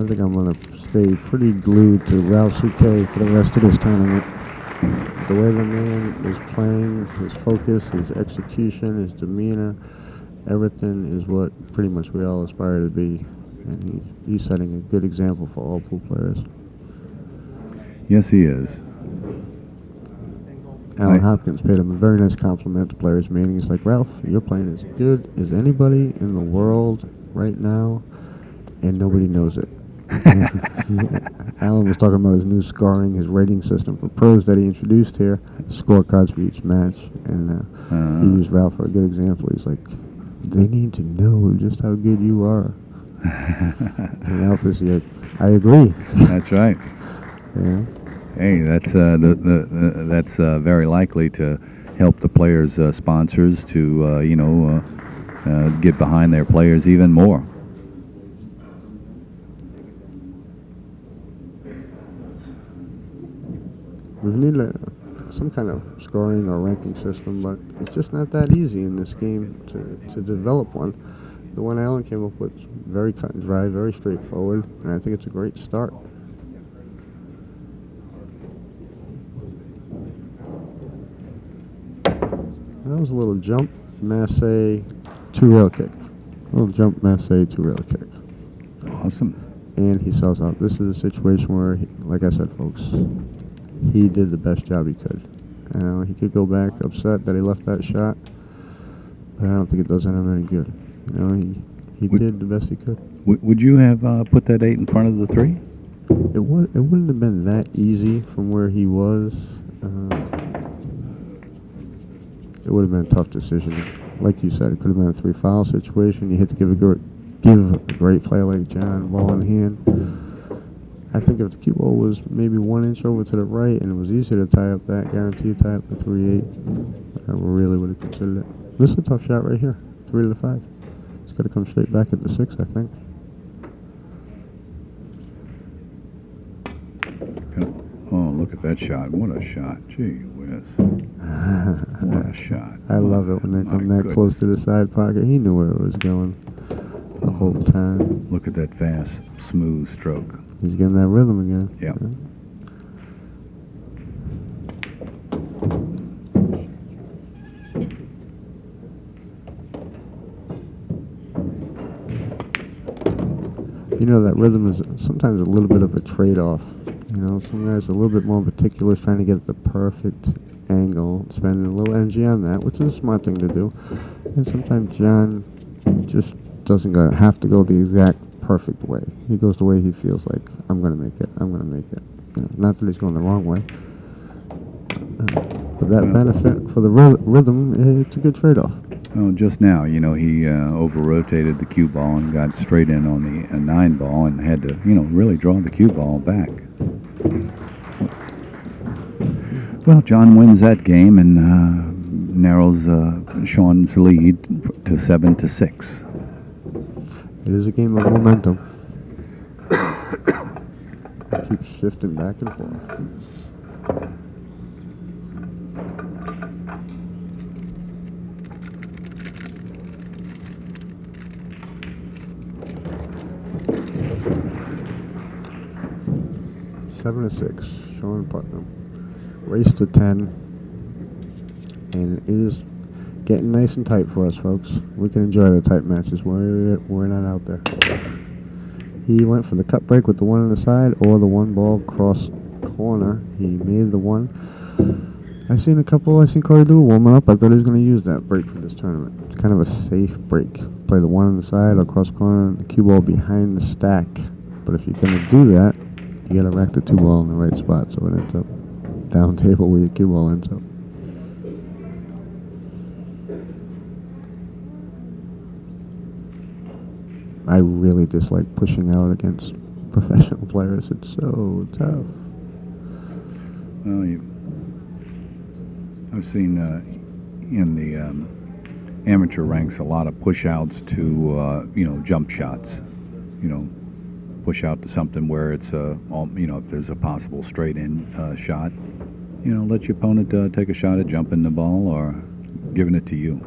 I think I'm going to stay pretty glued to Ralph Souquet for the rest of this tournament. The way the man is playing, his focus, his execution, his demeanor, everything is what pretty much we all aspire to be. And he's setting a good example for all pool players. Yes, he is. Alan Hopkins paid him a very nice compliment to players' meeting. He's like, Ralph, you're playing as good as anybody in the world right now, and nobody knows it. Alan was talking about his new scoring, his rating system for pros that he introduced here, scorecards for each match, and he used Ralph for a good example. He's like, they need to know just how good you are. And Ralph is like, I agree. That's right. Yeah. Hey, that's that's very likely to help the players' sponsors to get behind their players even more. We need some kind of scoring or ranking system, but it's just not that easy in this game to develop one. The one Alan came up with is very cut and dry, very straightforward, and I think it's a great start. That was a little jump, masse, 2-rail kick. A little jump, masse, 2-rail kick. Awesome. And he sells out. This is a situation where, like I said, folks, he did the best job he could. He could go back upset that he left that shot, but I don't think it does him any good. He did the best he could. Would you have put that 8 in front of the 3? It wouldn't have been that easy from where he was. It would have been a tough decision. Like you said, it could have been a 3-foul situation. You had to give a great player like John ball in hand. I think if the cue ball was maybe 1 inch over to the right and it was easier to tie up that, guaranteed tie up the 3-8, I really would have considered it. This is a tough shot right here, 3 to the 5. It's got to come straight back at the 6, I think. Oh, look at that shot. What a shot. Gee whiz. What a shot. I love it when they come that close to the side pocket. He knew where it was going the whole time. Look at that fast, smooth stroke. He's getting that rhythm again. Yep. That rhythm is sometimes a little bit of a trade-off. Some guys are a little bit more meticulous, trying to get the perfect angle, spending a little energy on that, which is a smart thing to do. And sometimes John just doesn't have to go the exact perfect way. He goes the way he feels like, I'm going to make it, I'm going to make it. Not that he's going the wrong way. But that benefit for the rhythm, it's a good trade-off. Well, just now, he over-rotated the cue ball and got straight in on the 9 ball and had to, really draw the cue ball back. Well, John wins that game and narrows Shawn's lead to 7-6. It is a game of momentum. It keeps shifting back and forth. Seven to 6, Shawn Putnam. Race to 10, and it is getting nice and tight for us, folks. We can enjoy the tight matches. We're not out there. He went for the cut break with the 1 on the side or the 1 ball cross corner. He made the 1. I seen Corey do warming up. I thought he was going to use that break for this tournament. It's kind of a safe break. Play the 1 on the side or cross corner, the cue ball behind the stack. But if you're going to do that, you got to rack the 2 ball in the right spot so it ends up down table where your cue ball ends up. I really dislike pushing out against professional players. It's so tough. Well, I've seen in the amateur ranks a lot of push-outs to, jump shots. Push out to something where it's, if there's a possible straight-in shot, let your opponent take a shot at jumping the ball or giving it to you.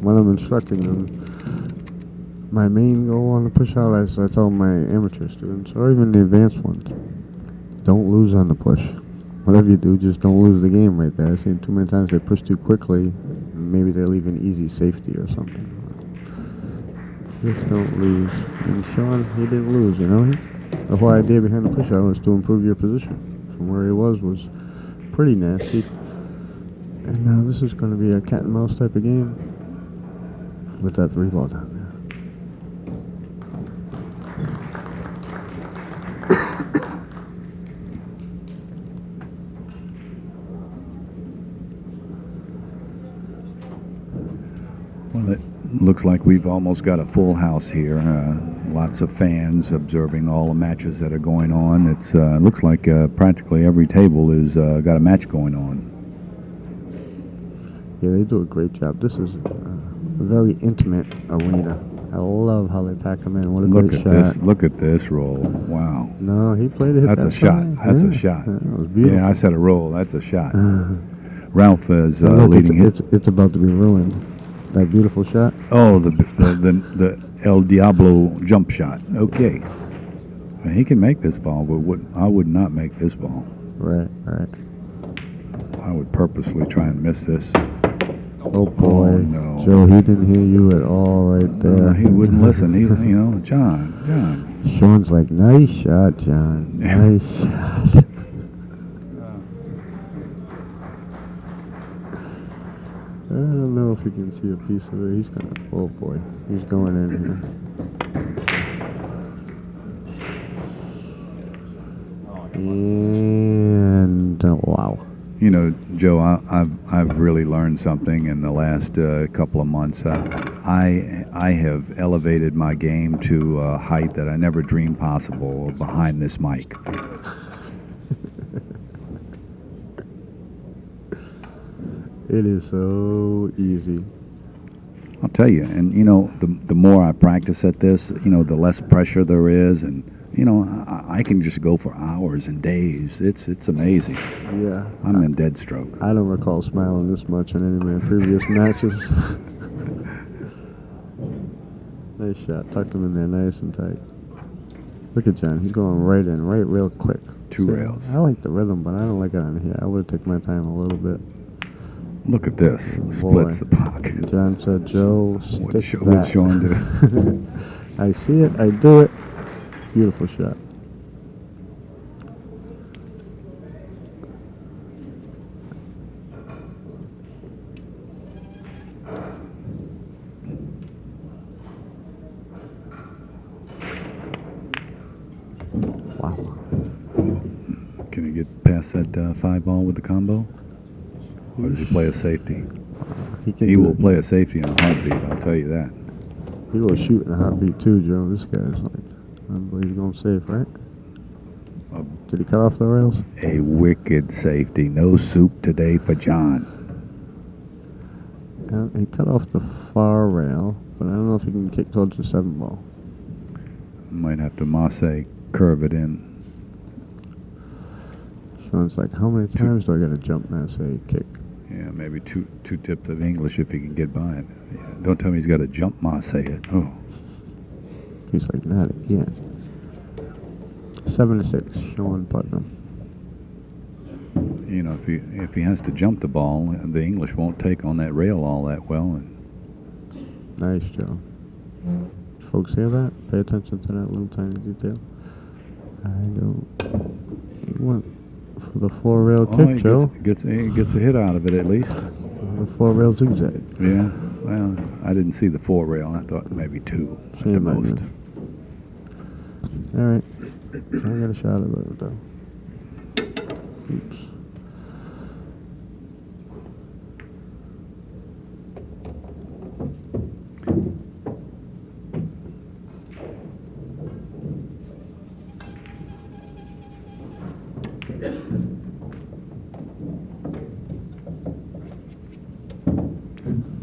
when I'm instructing them, my main goal on the push out, as I tell my amateur students, or even the advanced ones, don't lose on the push. Whatever you do, just don't lose the game right there. I've seen too many times they push too quickly, and maybe they leave an easy safety or something. Just don't lose. And Shawn, he didn't lose, you know? The whole idea behind the push out was to improve your position. From where he was pretty nasty. And now this is going to be a cat and mouse type of game with that 3-ball down there. Well, it looks like we've almost got a full house here. Lots of fans observing all the matches that are going on. It looks like practically every table is got a match going on. Yeah, they do a great job. This is a very intimate arena. I love how they pack them in. What a great shot. Look at this roll. Wow. No, he played it. That's a shot. That's a shot. Yeah, that was beautiful. Yeah, I said a roll. That's a shot. Ralph is Look, leading it's about to be ruined. That beautiful shot. Oh, the El Diablo jump shot. Okay. Well, he can make this ball, but I would not make this ball. Right. I would purposely try and miss this. Oh boy, Oh, no. Joe, he didn't hear you at all right there. He wouldn't listen. John. Shawn's like, nice shot, John. Nice shot. I don't know if you can see a piece of it. He's gonna. Oh boy, he's going in here. And wow. You know, Joe, I've really learned something in the last couple of months. I have elevated my game to a height that I never dreamed possible behind this mic. It is so easy. I'll tell you, and the more I practice at this, the less pressure there is, and I can just go for hours and days. It's amazing. Yeah. I'm in dead stroke. I don't recall smiling this much in any of my previous matches. Nice shot. Tucked him in there nice and tight. Look at John. He's going right in, right real quick. Two rails. I like the rhythm, but I don't like it on here. I would have taken my time a little bit. Look at this. Splits the puck. John said, Joe, stick What'd that. Shawn do? I see it. I do it. Beautiful shot. Wow. Can he get past that 5-ball with the combo? Or does he play a safety? He will play a safety in a heartbeat, I'll tell you that. He will shoot in a heartbeat too, Joe. This guy's like, I believe he's going safe, right? Did he cut off the rails? A wicked safety. No soup today for John. He cut off the far rail, but I don't know if he can kick towards the 7-ball. Might have to Marseille curve it in. Shawn's like, how many times do I got to jump Marseille kick? Yeah, maybe two tips of English if he can get by it. Yeah, don't tell me he's got to jump Marseille. Oh. He's like, not again. 7-6, Shawn Putnam. If he has to jump the ball, the English won't take on that rail all that well. And Nice, Joe. Folks hear that? Pay attention to that little tiny detail. I don't. He went for the 4-rail kick, Joe. He gets a hit out of it at least. The 4-rail zigzag. Yeah. Well, I didn't see the 4-rail. I thought maybe 2 at the most. All right. I got a shot of it, though. Oops.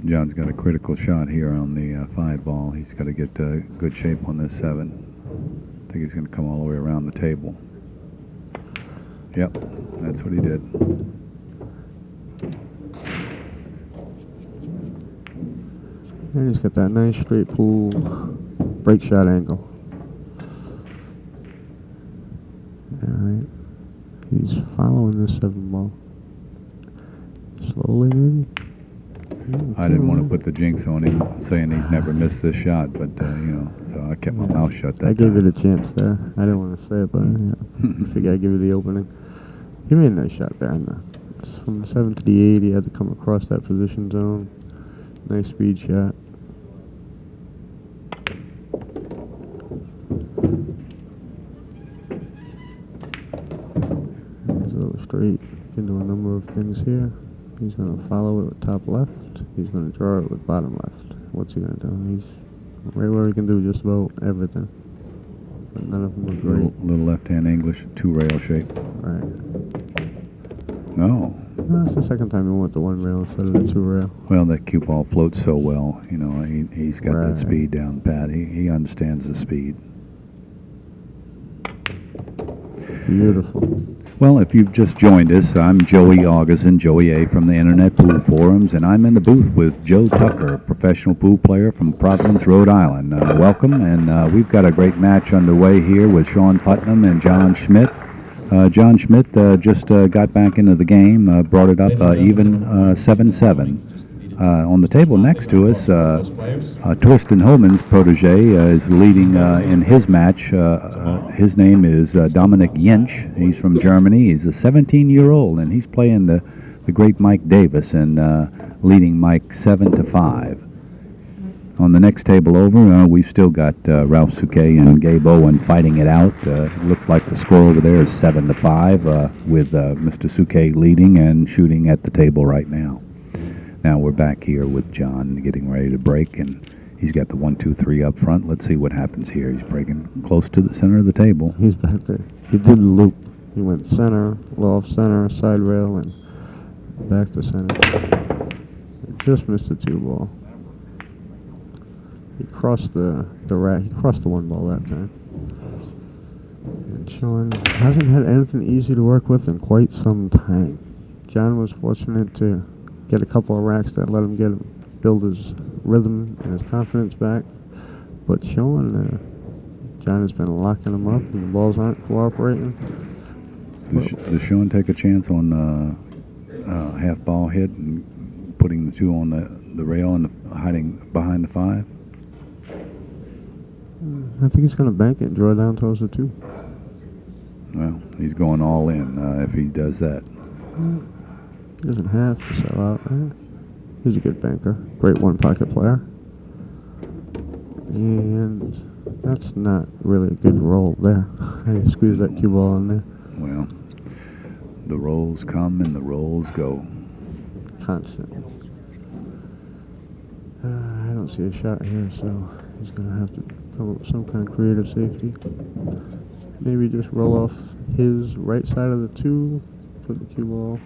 John's got a critical shot here on the 5-ball. He's got to get good shape on this 7. I think he's going to come all the way around the table. Yep, that's what he did. And he's got that nice straight pull break shot angle. Alright. He's following the 7 ball. Slowly, maybe? I didn't want to put the jinx on him, saying he's never missed this shot, but, so I kept my mouth shut that I gave time. it a chance there. I didn't want to say it, but I figured I'd give it the opening. He made a nice shot there. It's from the 7 to the 8, he had to come across that position zone. Nice speed shot. He's a little straight. Can do a number of things here. He's going to follow it with top left. He's going to draw it with bottom left. What's he going to do? He's right where he can do just about everything. But none of them are great. Little left-hand English, 2-rail shape. Right. No. No, it's the second time he went the 1 rail instead of the 2 rail. Well, that cue ball floats so well. He's got Right. that speed down pat. He understands the speed. Beautiful. Well, if you've just joined us, I'm Joey Augustin, Joey A. from the Internet Pool Forums, and I'm in the booth with Joe Tucker, a professional pool player from Providence, Rhode Island. Welcome, and we've got a great match underway here with Shawn Putnam and John Schmidt. John Schmidt just got back into the game, brought it up even 7-7. On the table next to us, Torsten Homan's protege is leading in his match. His name is Dominic Jensch. He's from Germany. He's a 17-year-old, and he's playing the great Mike Davis and leading Mike 7-5. On the next table over, we've still got Ralph Souquet and Gabe Owen fighting it out. It looks like the score over there is 7-5 with Mr. Souquet leading and shooting at the table right now. Now we're back here with John getting ready to break, and he's got the 1-2-3 up front. Let's see what happens here. He's breaking close to the center of the table. He's back there. He did the loop. He went center, loft center, side rail, and back to center. He just missed the 2 ball. He crossed the rack. He crossed the 1 ball that time. And Shawn hasn't had anything easy to work with in quite some time. John was fortunate to get a couple of racks that let him build his rhythm and his confidence back. But Shawn, John has been locking him up, and the balls aren't cooperating. Does Shawn take a chance on half ball hit and putting the 2 on the rail and hiding behind the 5? I think he's going to bank it and draw down towards the 2. Well, he's going all in if he does that. He doesn't have to sell out. He's a good banker. Great 1-pocket player. And that's not really a good roll there. How do you squeeze that cue ball in there? Well, the rolls come and the rolls go. Constant. I don't see a shot here, so he's going to have to come up with some kind of creative safety. Maybe just roll off his right side of the 2, put the cue ball.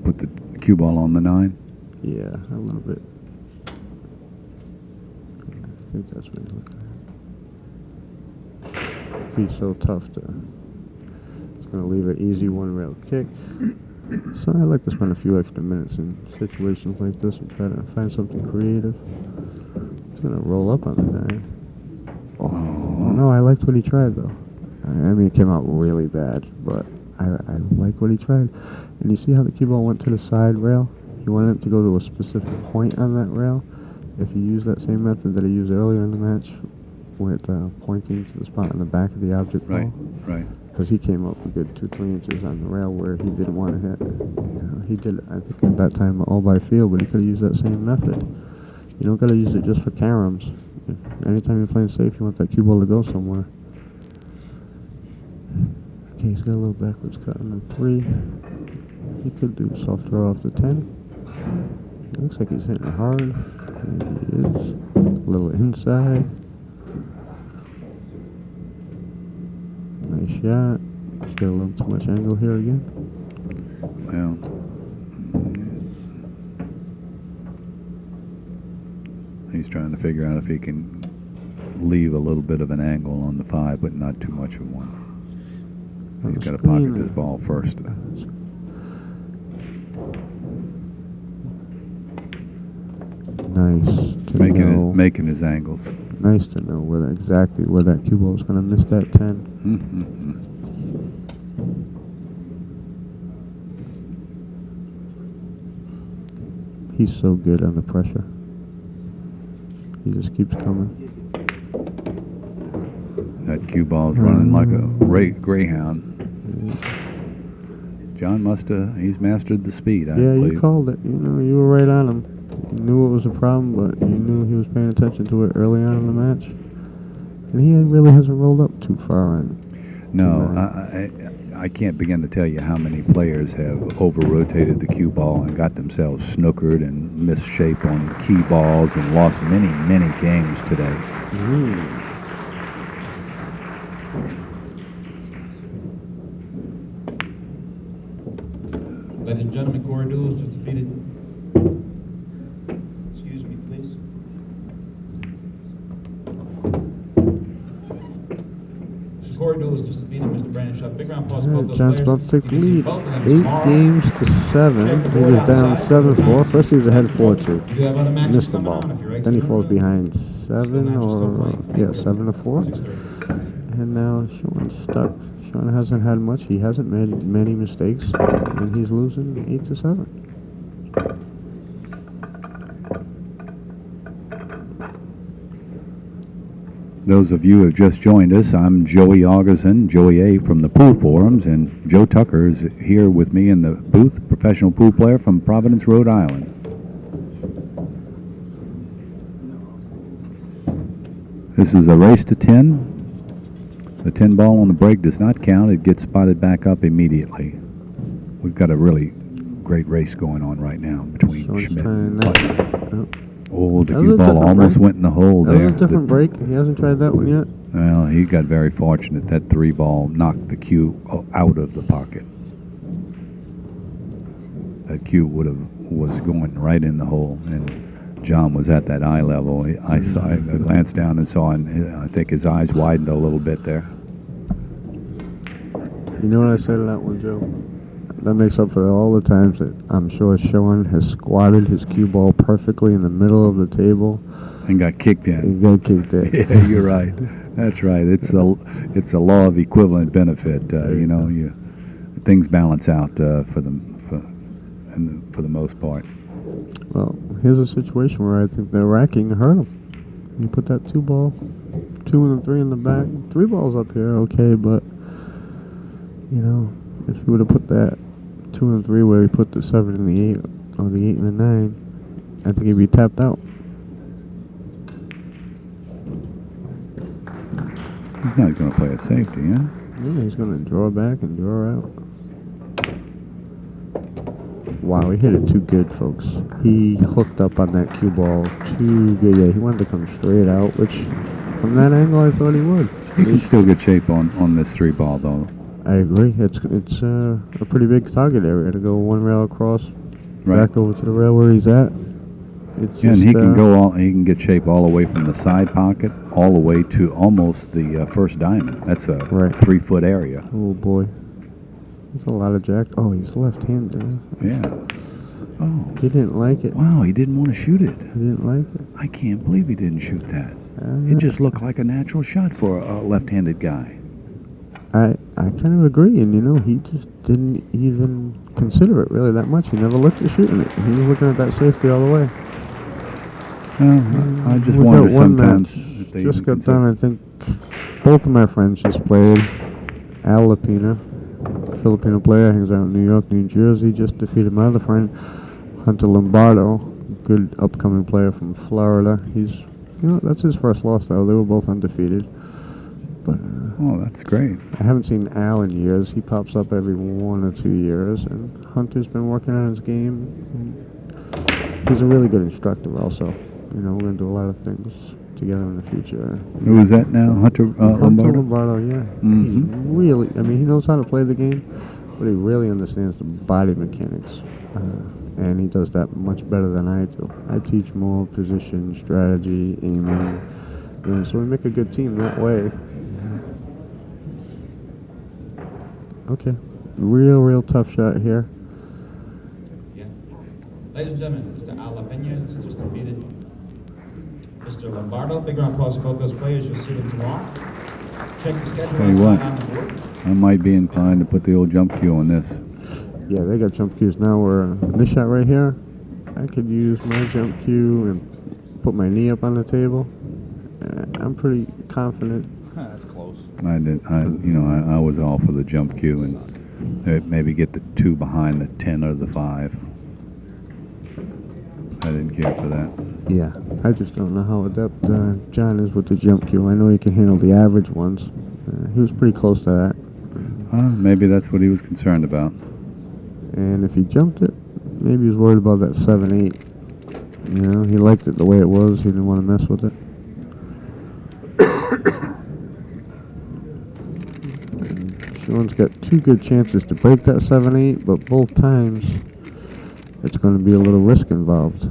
Put the cue ball on the 9? Yeah, a little bit. I think that's what he's looking at. Be so tough to. It's going to leave an easy 1-rail kick. So I like to spend a few extra minutes in situations like this and try to find something creative. He's going to roll up on the 9. Oh, no, I liked what he tried, though. I mean, it came out really bad, but I like what he tried. And you see how the cue ball went to the side rail? He wanted it to go to a specific point on that rail. If you use that same method that he used earlier in the match with pointing to the spot on the back of the object ball. Right. Because he came up a good 2-3 inches on the rail where he didn't want to hit. He did, I think, at that time all by feel, but he could have used that same method. You don't got to use it just for caroms. Anytime you're playing safe, you want that cue ball to go somewhere. Okay, he's got a little backwards cut on the 3. He could do soft draw off the 10. Looks like he's hitting it hard. And he is. A little inside. Nice shot. Just got a little too much angle here again. Well, he's trying to figure out if he can leave a little bit of an angle on the 5, but not too much of one. He's got to pocket this ball first. nice to know. Making his angles. Nice to know exactly where that cue ball is going to miss that 10. He's so good under pressure. He just keeps coming. That cue ball's running like a greyhound. John he's mastered the speed, I believe. You called it. You were right on him. You knew it was a problem, but you knew he was paying attention to it early on in the match. And he really hasn't rolled up too far in. No, I can't begin to tell you how many players have over-rotated the cue ball and got themselves snookered and missed shape on key balls and lost many, many games today. Ladies and gentlemen, Corey Dools just defeated. Excuse me, please. Corey Dools just defeated Mr. Brandon Shutt. Big round of applause for both those John's players. about to take the You can see lead. both of them 8 tomorrow. games to 7. He was down 7-4. First he was ahead 4-2. You do have other matches Missed the coming ball. on if you're right Then he to falls remember. behind 7-4. 6:30. And now Shawn's stuck. Shawn hasn't had much. He hasn't made many mistakes. And he's losing 8-7. Those of you who have just joined us, I'm Joey Augustin, Joey A. from the Pool Forums, and Joe Tucker is here with me in the booth, professional pool player from Providence, Rhode Island. This is a race to 10. The 10 ball on the break does not count. It gets spotted back up immediately. We've got a really great race going on right now between Shawn's Schmidt trying and that. Putnam. Oh, the That was cue a ball different almost break. went in the hole That there. was a different break. He hasn't tried that one yet. Well, he got very fortunate. That 3 ball knocked the cue out of the pocket. That cue was going right in the hole, and John was at that eye level. I glanced down and saw, and I think his eyes widened a little bit there. You know what I said to that one, Joe? That makes up for all the times that I'm sure Shawn has squatted his cue ball perfectly in the middle of the table And got kicked in. and got kicked in. Yeah, you're right. That's right. It's the law of equivalent benefit. Things balance out for the most part. Well, here's a situation where I think the racking hurt him. You put that 2 ball, 2 and 3 in the back, 3 balls up here, okay, but if you would have put that 2 and 3 where he put the 7 and the 8, or the 8 and the 9, I think he'd be tapped out. He's not going to play a safety, huh? Yeah, he's going to draw back and draw out. Wow, he hit it too good, folks. He hooked up on that cue ball too good. Yeah, he wanted to come straight out, which from that angle I thought he would. He can still get shape on this 3 ball, though. I agree. It's a pretty big target area to go 1 rail across, Right. back over to the rail where he's at. It's Yeah, and just, he can get shape all the way from the side pocket all the way to almost the first diamond. That's a Right. 3-foot area. Oh boy, there's a lot of jack. Oh, he's left-handed. Yeah. Oh, He didn't like it. wow, he didn't want to shoot it. He didn't like it. I can't believe he didn't shoot that. It just looked like a natural shot for a left-handed guy. I kind of agree, and he just didn't even consider it really that much. He never looked at shooting it. He was looking at that safety all the way. I just We wonder got one sometimes. match if they just even got done. I think both of my friends just played. Al Lapina, Filipino player, hangs out in New York, New Jersey, just defeated my other friend, Hunter Lombardo, good upcoming player from Florida. He's, that's his first loss though. They were both undefeated. But Oh, that's great. I haven't seen Al in years. He pops up every 1 or 2 years, and Hunter's been working on his game. And he's a really good instructor also. We're going to do a lot of things together in the future. Who is that now? Hunter Hunter Lombardo? Lombardo, yeah. Mhm. He's really, he knows how to play the game, but he really understands the body mechanics. And he does that much better than I do. I teach more position, strategy, aiming. And so we make a good team that way. Okay. Real tough shot here. Yeah. Ladies and gentlemen, Mr. Al Lapena is just defeated Lombardo. Big round of applause to both those players. You'll see them tomorrow. Check the schedule Tell you what, on the board. I might be inclined to put the old jump cue on this. Yeah, they got jump cues now where this shot right here, I could use my jump cue and put my knee up on the table. I'm pretty confident. That's close. I was all for the jump cue and maybe get the 2 behind the 10 or the 5. I didn't care for that. Yeah, I just don't know how adept John is with the jump cue. I know he can handle the average ones. He was pretty close to that. Maybe that's what he was concerned about. And if he jumped it, maybe he was worried about that 7-8. You know, he liked it the way it was. He didn't want to mess with it. Shawn's got 2 good chances to break that 7-8, but both times it's going to be a little risk involved.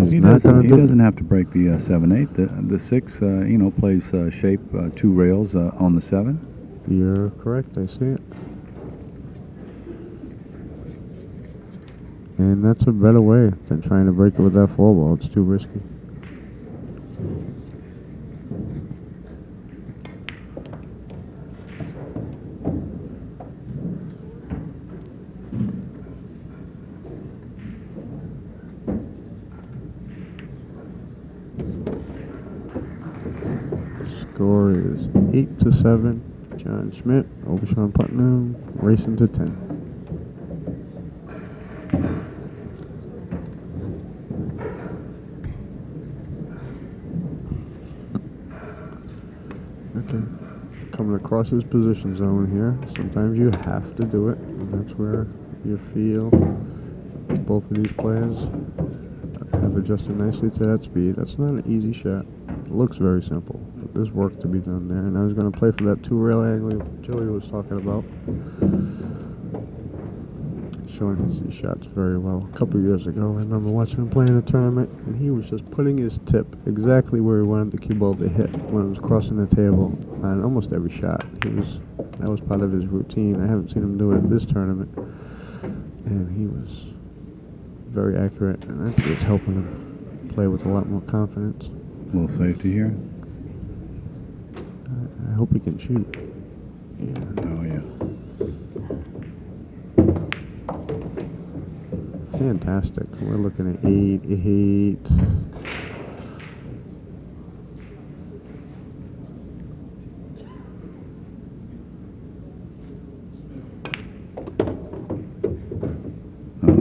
He doesn't have to break the 7-8. The 6, plays shape 2 rails on the 7. You're correct. I see it. And that's a better way than trying to break it with that 4 ball. It's too risky. Score is 8-7. John Schmidt over Shawn Putnam, racing to 10. Okay, coming across his position zone here. Sometimes you have to do it, and that's where you feel both of these players have adjusted nicely to that speed. That's not an easy shot. It looks very simple, but there's work to be done there. And I was going to play for that 2-rail angle Joey was talking about. Shawn hits these shots very well. A couple years ago, I remember watching him play in a tournament, and he was just putting his tip exactly where he wanted the cue ball to hit when it was crossing the table on almost every shot. That was part of his routine. I haven't seen him do it at this tournament, and he was very accurate, and I think it was helping him play with a lot more confidence. A little safety here. I hope he can shoot. Yeah. Oh, yeah. Fantastic. We're looking at 8-8.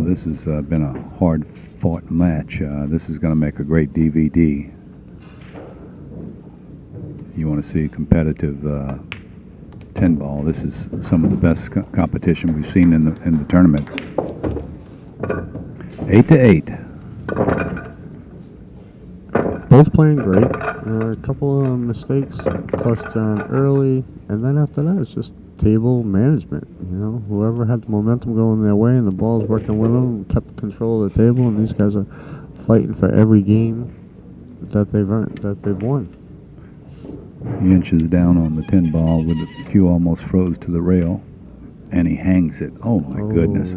This has been a hard-fought match. This is going to make a great DVD. You want to see competitive 10-ball. This is some of the best competition we've seen in the tournament. 8-8. Both playing great. A couple of mistakes cost John early, and then after that, it's just table management. You know, whoever had the momentum going their way and the ball's working with them kept control of the table, and these guys are fighting for every game that they've earned, that they've won. He inches down on the 10-ball with the cue almost froze to the rail, and he hangs it. Oh, my goodness.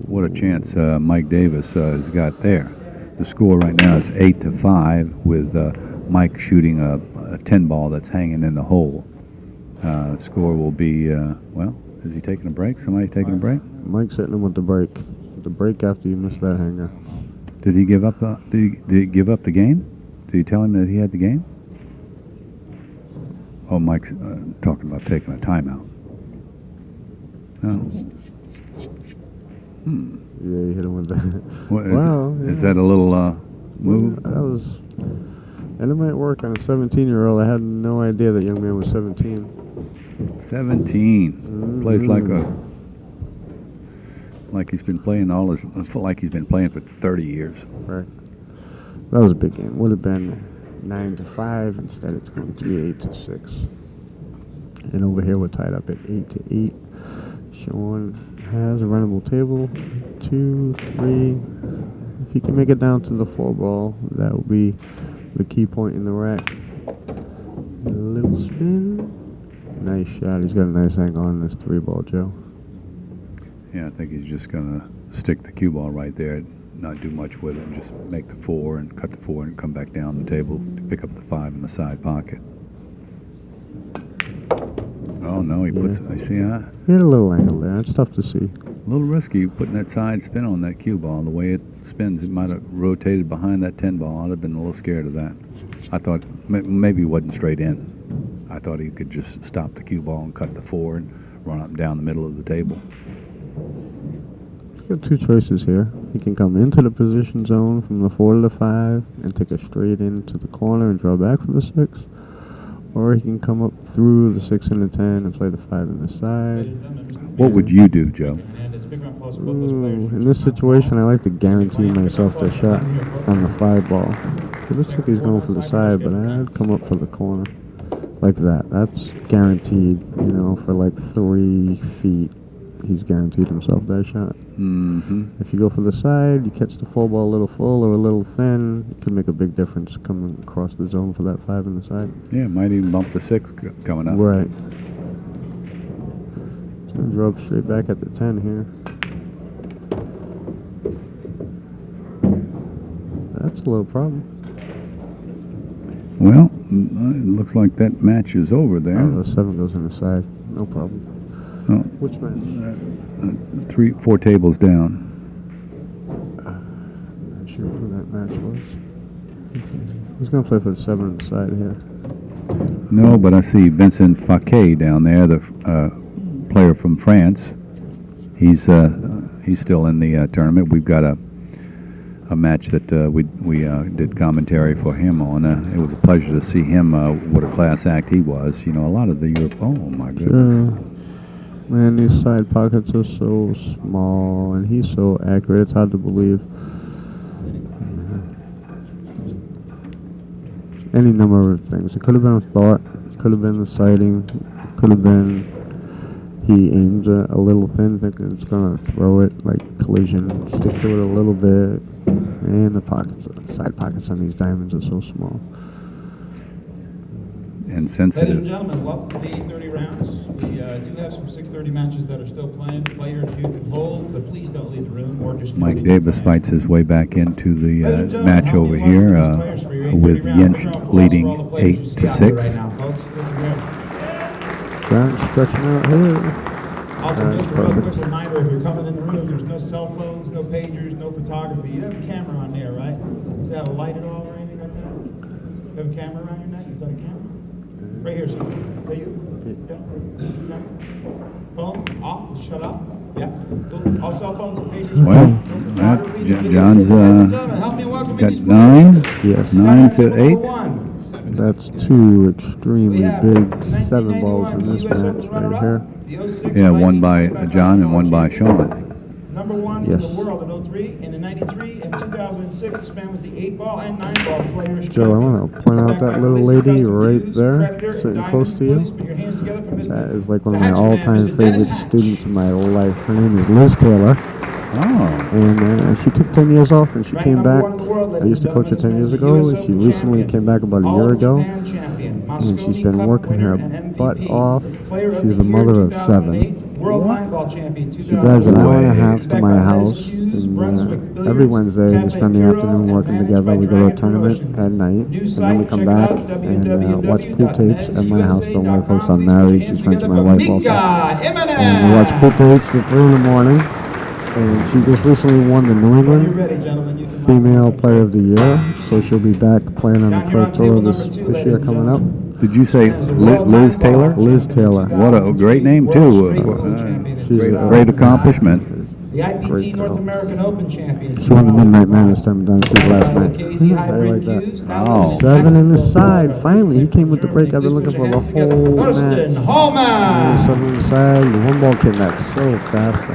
What a chance Mike Davis has got there. The score right now is 8-5 with Mike shooting a 10-ball that's hanging in the hole. Score will be, is he taking a break? Somebody's taking a break? Mike's hitting him with the break. The break after you missed that hanger. Did he give up? Did he give up the game? Did he tell him that he had the game? Oh, Mike's talking about taking a timeout. No. Yeah, you hit him with that. What, is yeah. that a little move? That was, and it might work on a 17-year-old. I had no idea that young man was 17. 17. Plays like he's been playing like he's been playing for 30 years. Right. That was a big game. Would have been 9-5. Instead, it's going to be 8-6. And over here, we're tied up at 8-8. Shawn has a runnable table. 2, 3. If he can make it down to the 4 ball, that will be the key point in the rack. A little spin. Nice shot. He's got a nice angle on this 3 ball, Joe. Yeah, I think he's just going to stick the cue ball right there, not do much with it, just make the 4 and cut the 4 and come back down the table, pick up the 5 in the side pocket. Oh, no, he puts, I see that. He had a little angle there. It's tough to see. A little risky putting that side spin on that cue ball. The way it spins, it might have rotated behind that 10 ball. I'd have been a little scared of that. I thought maybe he wasn't straight in. I thought he could just stop the cue ball and cut the 4 and run up and down the middle of the table. He's got two choices here. He can come into the position zone from the 4 to the 5 and take a straight into the corner and draw back from the 6. Or he can come up through the 6 and the 10 and play the 5 in the side. What would you do, Joe? In this situation, I like to guarantee myself the shot on the 5 ball. It looks like he's going for the side, but I'd come up for the corner like that. That's guaranteed, you know, for like 3 feet. He's guaranteed himself that shot. Mm-hmm. If you go for the side, you catch the 4 ball a little full or a little thin, it can make a big difference coming across the zone for that 5 in the side. Yeah, might even bump the 6 coming up. Right. So drop straight back at the 10 here. That's a little problem. Well, it looks like that match is over there. Oh, the 7 goes in the side. No problem. Oh, Which match? 4 tables down. Not sure who that match was. Okay. He's going to play for the 7 on the side here. No, but I see Vincent Fauquet down there, the player from France. He's still in the tournament. We've got a match that we did commentary for him on. It was a pleasure to see him. What a class act he was. You know, a lot of the Europe. Oh my goodness. Man, these side pockets are so small, and he's so accurate. It's hard to believe. Any number of things. It could have been a thought. Could have been the sighting. Could have been he aims a little thin, thinking it's going to throw it, like collision. Stick to it a little bit. And the pockets, side pockets on these diamonds are so small. And sensitive. Ladies and gentlemen, welcome to the 30 rounds. We do have some 6:30 matches that are still playing. Players, you can hold, but please don't leave the room or just. Mike Davis fights his way back into the match over here with Yench leading 8-6. John stretching out here. Also, just a real perfect. quick reminder, if you're coming in the room, there's no cell phones, no pagers, no photography. You have a camera on there, right? Does it have a light at all or anything like that? You have a camera around your neck? Is that a camera? Right here, sir. Is that you? Yeah. Phone off? Shut off? Yeah. Cool. All cell phones and pagers. Well, no photography, no John's Ladies and gentlemen, help me welcome got these 9. players. Yes. 9 to Number 8. 1. That's 2 extremely We have big 7 balls in 1991 this US match Open right runner-up, here. the 06 Yeah, one Lightning by John and one by Shawn. Number 1 Yes. in the world in 03, and in 93 and 2006, this man was the 8-ball and 9-ball players. Joe, I want to point out that little lady right there, sitting close to you. That is like one of my all-time favorite students in my life. Her name is Liz Taylor. Oh, And she took 10 years off and she came back. I used to coach her 10 years ago. She recently came back about a year ago. And she's been working her butt off. She's a mother of 7. She drives an hour and a half to my house. And, every Wednesday we spend the afternoon working together. We go to a tournament at night. And then we come back and watch pool tapes at my house. Don't worry folks, I'm married. She's friends with my wife also. And we watch pool tapes till 3 in the morning. And she just recently won the New England Female Player of the Year, so she'll be back playing on the Pro Tour this year coming up. did you say Liz Taylor? Liz Taylor. What a great name, too. She's a Great accomplishment. The IPT Great North girl. American Open champion. She won the Midnight Madness tournament down the street last night. I like that. Wow. 7 in the side. Finally, he came with the break. I've been looking for the whole match. Holman. 7 in the side. The 1-ball kid that's so fast.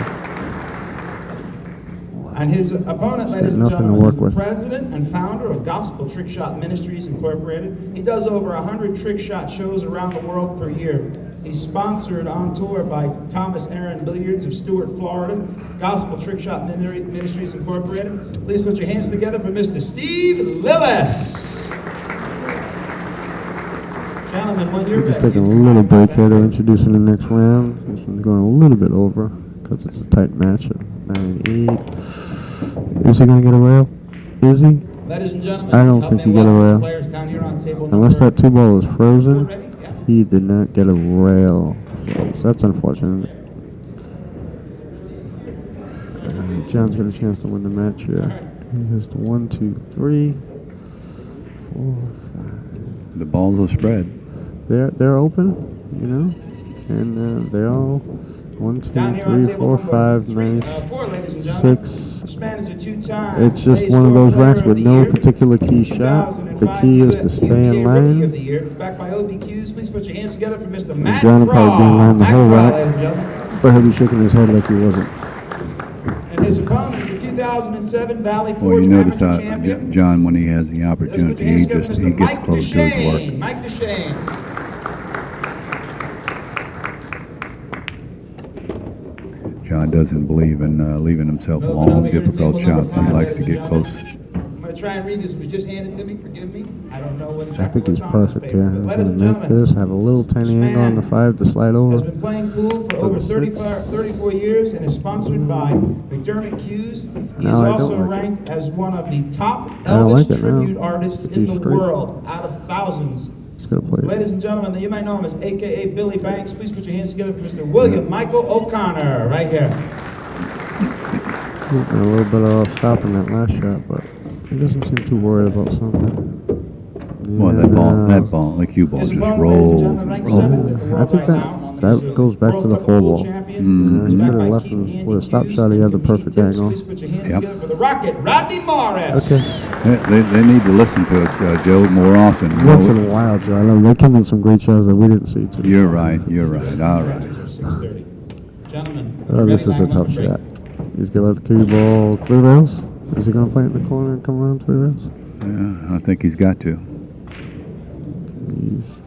And his opponent, ladies and nothing to gentlemen, work is with. the president and founder of Gospel Trick Shot Ministries Incorporated. He does over 100 trick shot shows around the world per year. He's sponsored on tour by Thomas Aaron Billiards of Stuart, Florida. Gospel Trick Shot Ministries Incorporated. Please put your hands together for Mr. Steve Lillis. Gentlemen, when you're We're just ready, taking a you can little hop break right here to back. introduce in the next round. This one's going a little bit over because it's a tight match at 9-8. Is he going to get a rail? Is he? Ladies and gentlemen, I don't help think me you get a welcome the rail. players down here on table unless that 2-ball was frozen, he did not get a rail froze. That's unfortunate. John's got a chance to win the match here. He has the 1, 2, 3, 4, 5. The balls are spread. They're open, you know, and they're all 1, 2, 3, 4, 5, nice, 6. It's just one of those racks with no particular key shot. The key is to stay in line. And John will probably be in line the whole rack, but he'll be shaking his head like he wasn't. And his opponent is the 2007 Valley Forge Well, you notice how champion. John, when he has the opportunity, he gets close to his work. Mike DeShane. John doesn't believe in leaving himself long, difficult shots. He likes to get close. I'm going to try and read this. It was just handed to me. Forgive me. I don't know what I think he's what's on this perfect paper. here. He's But going to ladies and make gentlemen, this, have a little tiny this angle on the man 5 to slide has over. been playing pool for over 34 years and is sponsored by McDermott Hughes. He's No, I also don't like ranked as one of the top don't like Elvis it now. tribute artists in He's the straight. world out of thousands. He's going to play it. Ladies and gentlemen, you might know him as AKA Billy Banks. Please put your hands together for Mr. William Michael O'Connor right here. He's been a little bit off stopping that last shot, but he doesn't seem too worried about something. Well, that ball, the cue ball His just opponent, rolls ladies and and rolls. gentlemen, ranked 7th in the I world think right that- now. that goes back to the World Cup 4-ball. champion. He He's could backed have by left Keith him Andy with a stop Hughes. shot. He had the Keith perfect Tips, angle. Please put your hands Yep. together for the Rocket, Rodney Morris. Okay. They need to listen to us, Joe, more often. You Once in know, a while, Joe. I know they come in some great shots that we didn't see too. you're right. All right. 6:30. Gentlemen, Oh, this is a tough shot. He's going to let the cue ball 3 rails. Is he going to play it in the corner and come around 3 rails? Yeah, I think he's got to.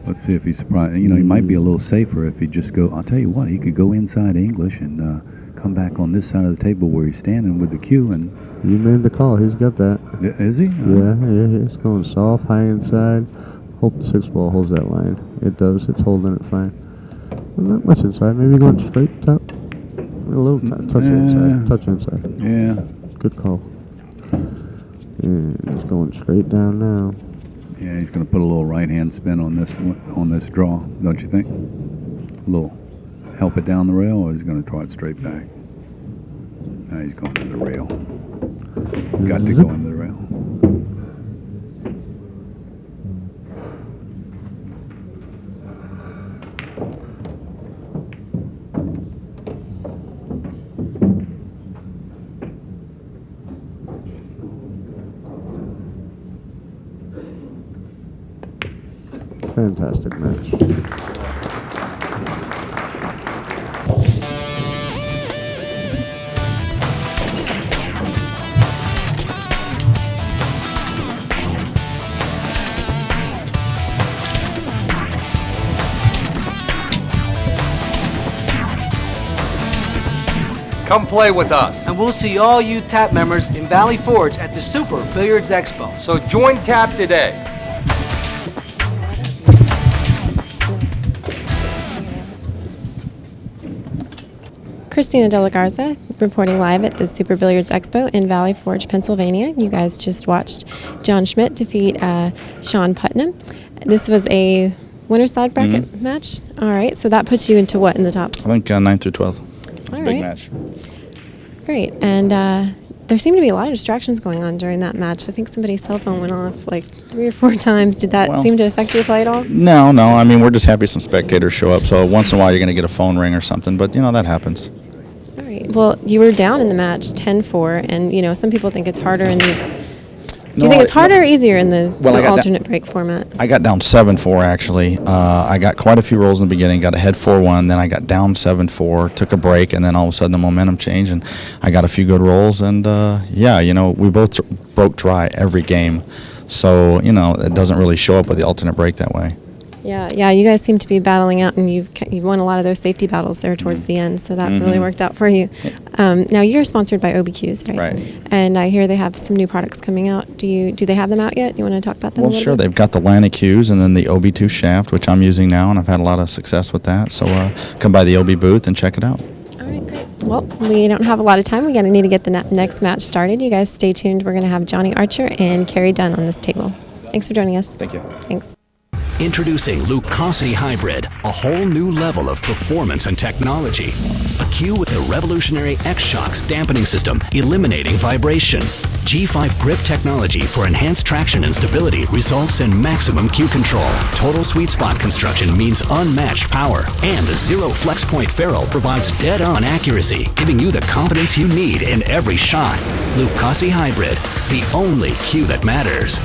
Let's see if he's surprised. You know, he might be a little safer if he just go. I'll tell you what, he could go inside English and come back on this side of the table where he's standing with the cue. And You made the call. He's got that. is he? Yeah, he's going soft, high inside. Hope the 6-ball holds that line. It does. It's holding it fine. Well, not much inside. Maybe going straight top. A little touch inside. Touch inside. Yeah. Good call. And he's going straight down now. Yeah, he's going to put a little right-hand spin on this draw, don't you think? A little help it down the rail, or he's going to draw it straight back? No, he's going to the rail. Got to go into the rail. Fantastic match. Come play with us. And we'll see all you TAP members in Valley Forge at the Super Billiards Expo. So join TAP today. Christina De La Garza reporting live at the Super Billiards Expo in Valley Forge, Pennsylvania. You guys just watched John Schmidt defeat Shawn Putnam. This was a winner's side bracket match. All right, so that puts you into what in the top? I think 9th through 12th. It's All a big right. match. Great, and there seemed to be a lot of distractions going on during that match. I think somebody's cell phone went off like 3 or 4 times. Did that Well, seem to affect your play at all? No. I mean, we're just happy some spectators show up. So once in a while, you're going to get a phone ring or something. But, you know, that happens. All right. Well, you were down in the match 10-4, and you know some people think it's harder in these. Do you think it's harder or easier in the alternate break format? I got down 7-4, actually. I got quite a few rolls in the beginning, got ahead 4-1, then I got down 7-4, took a break, and then all of a sudden the momentum changed, and I got a few good rolls. And, yeah, you know, we both broke dry every game. So, you know, it doesn't really show up with the alternate break that way. Yeah, you guys seem to be battling out, and you've won a lot of those safety battles there towards the end, so that really worked out for you. Now you're sponsored by OBQs, right? Right. And I hear they have some new products coming out. Do they have them out yet? You want to talk about them? Well, a little sure. bit? They've got the Lana Qs and then the OB2 shaft, which I'm using now, and I've had a lot of success with that. So come by the OB booth and check it out. All right, great. Well, we don't have a lot of time. We're going to need to get the next match started. You guys stay tuned. We're going to have Johnny Archer and Carrie Dunn on this table. Thanks for joining us. Thank you. Thanks. Introducing Lucosity Hybrid, a whole new level of performance and technology. A cue with a revolutionary X-Shocks dampening system, eliminating vibration. G5 grip technology for enhanced traction and stability results in maximum cue control. Total sweet spot construction means unmatched power. And the Zero Flex Point ferrule provides dead-on accuracy, giving you the confidence you need in every shot. Lucosity Hybrid, the only cue that matters.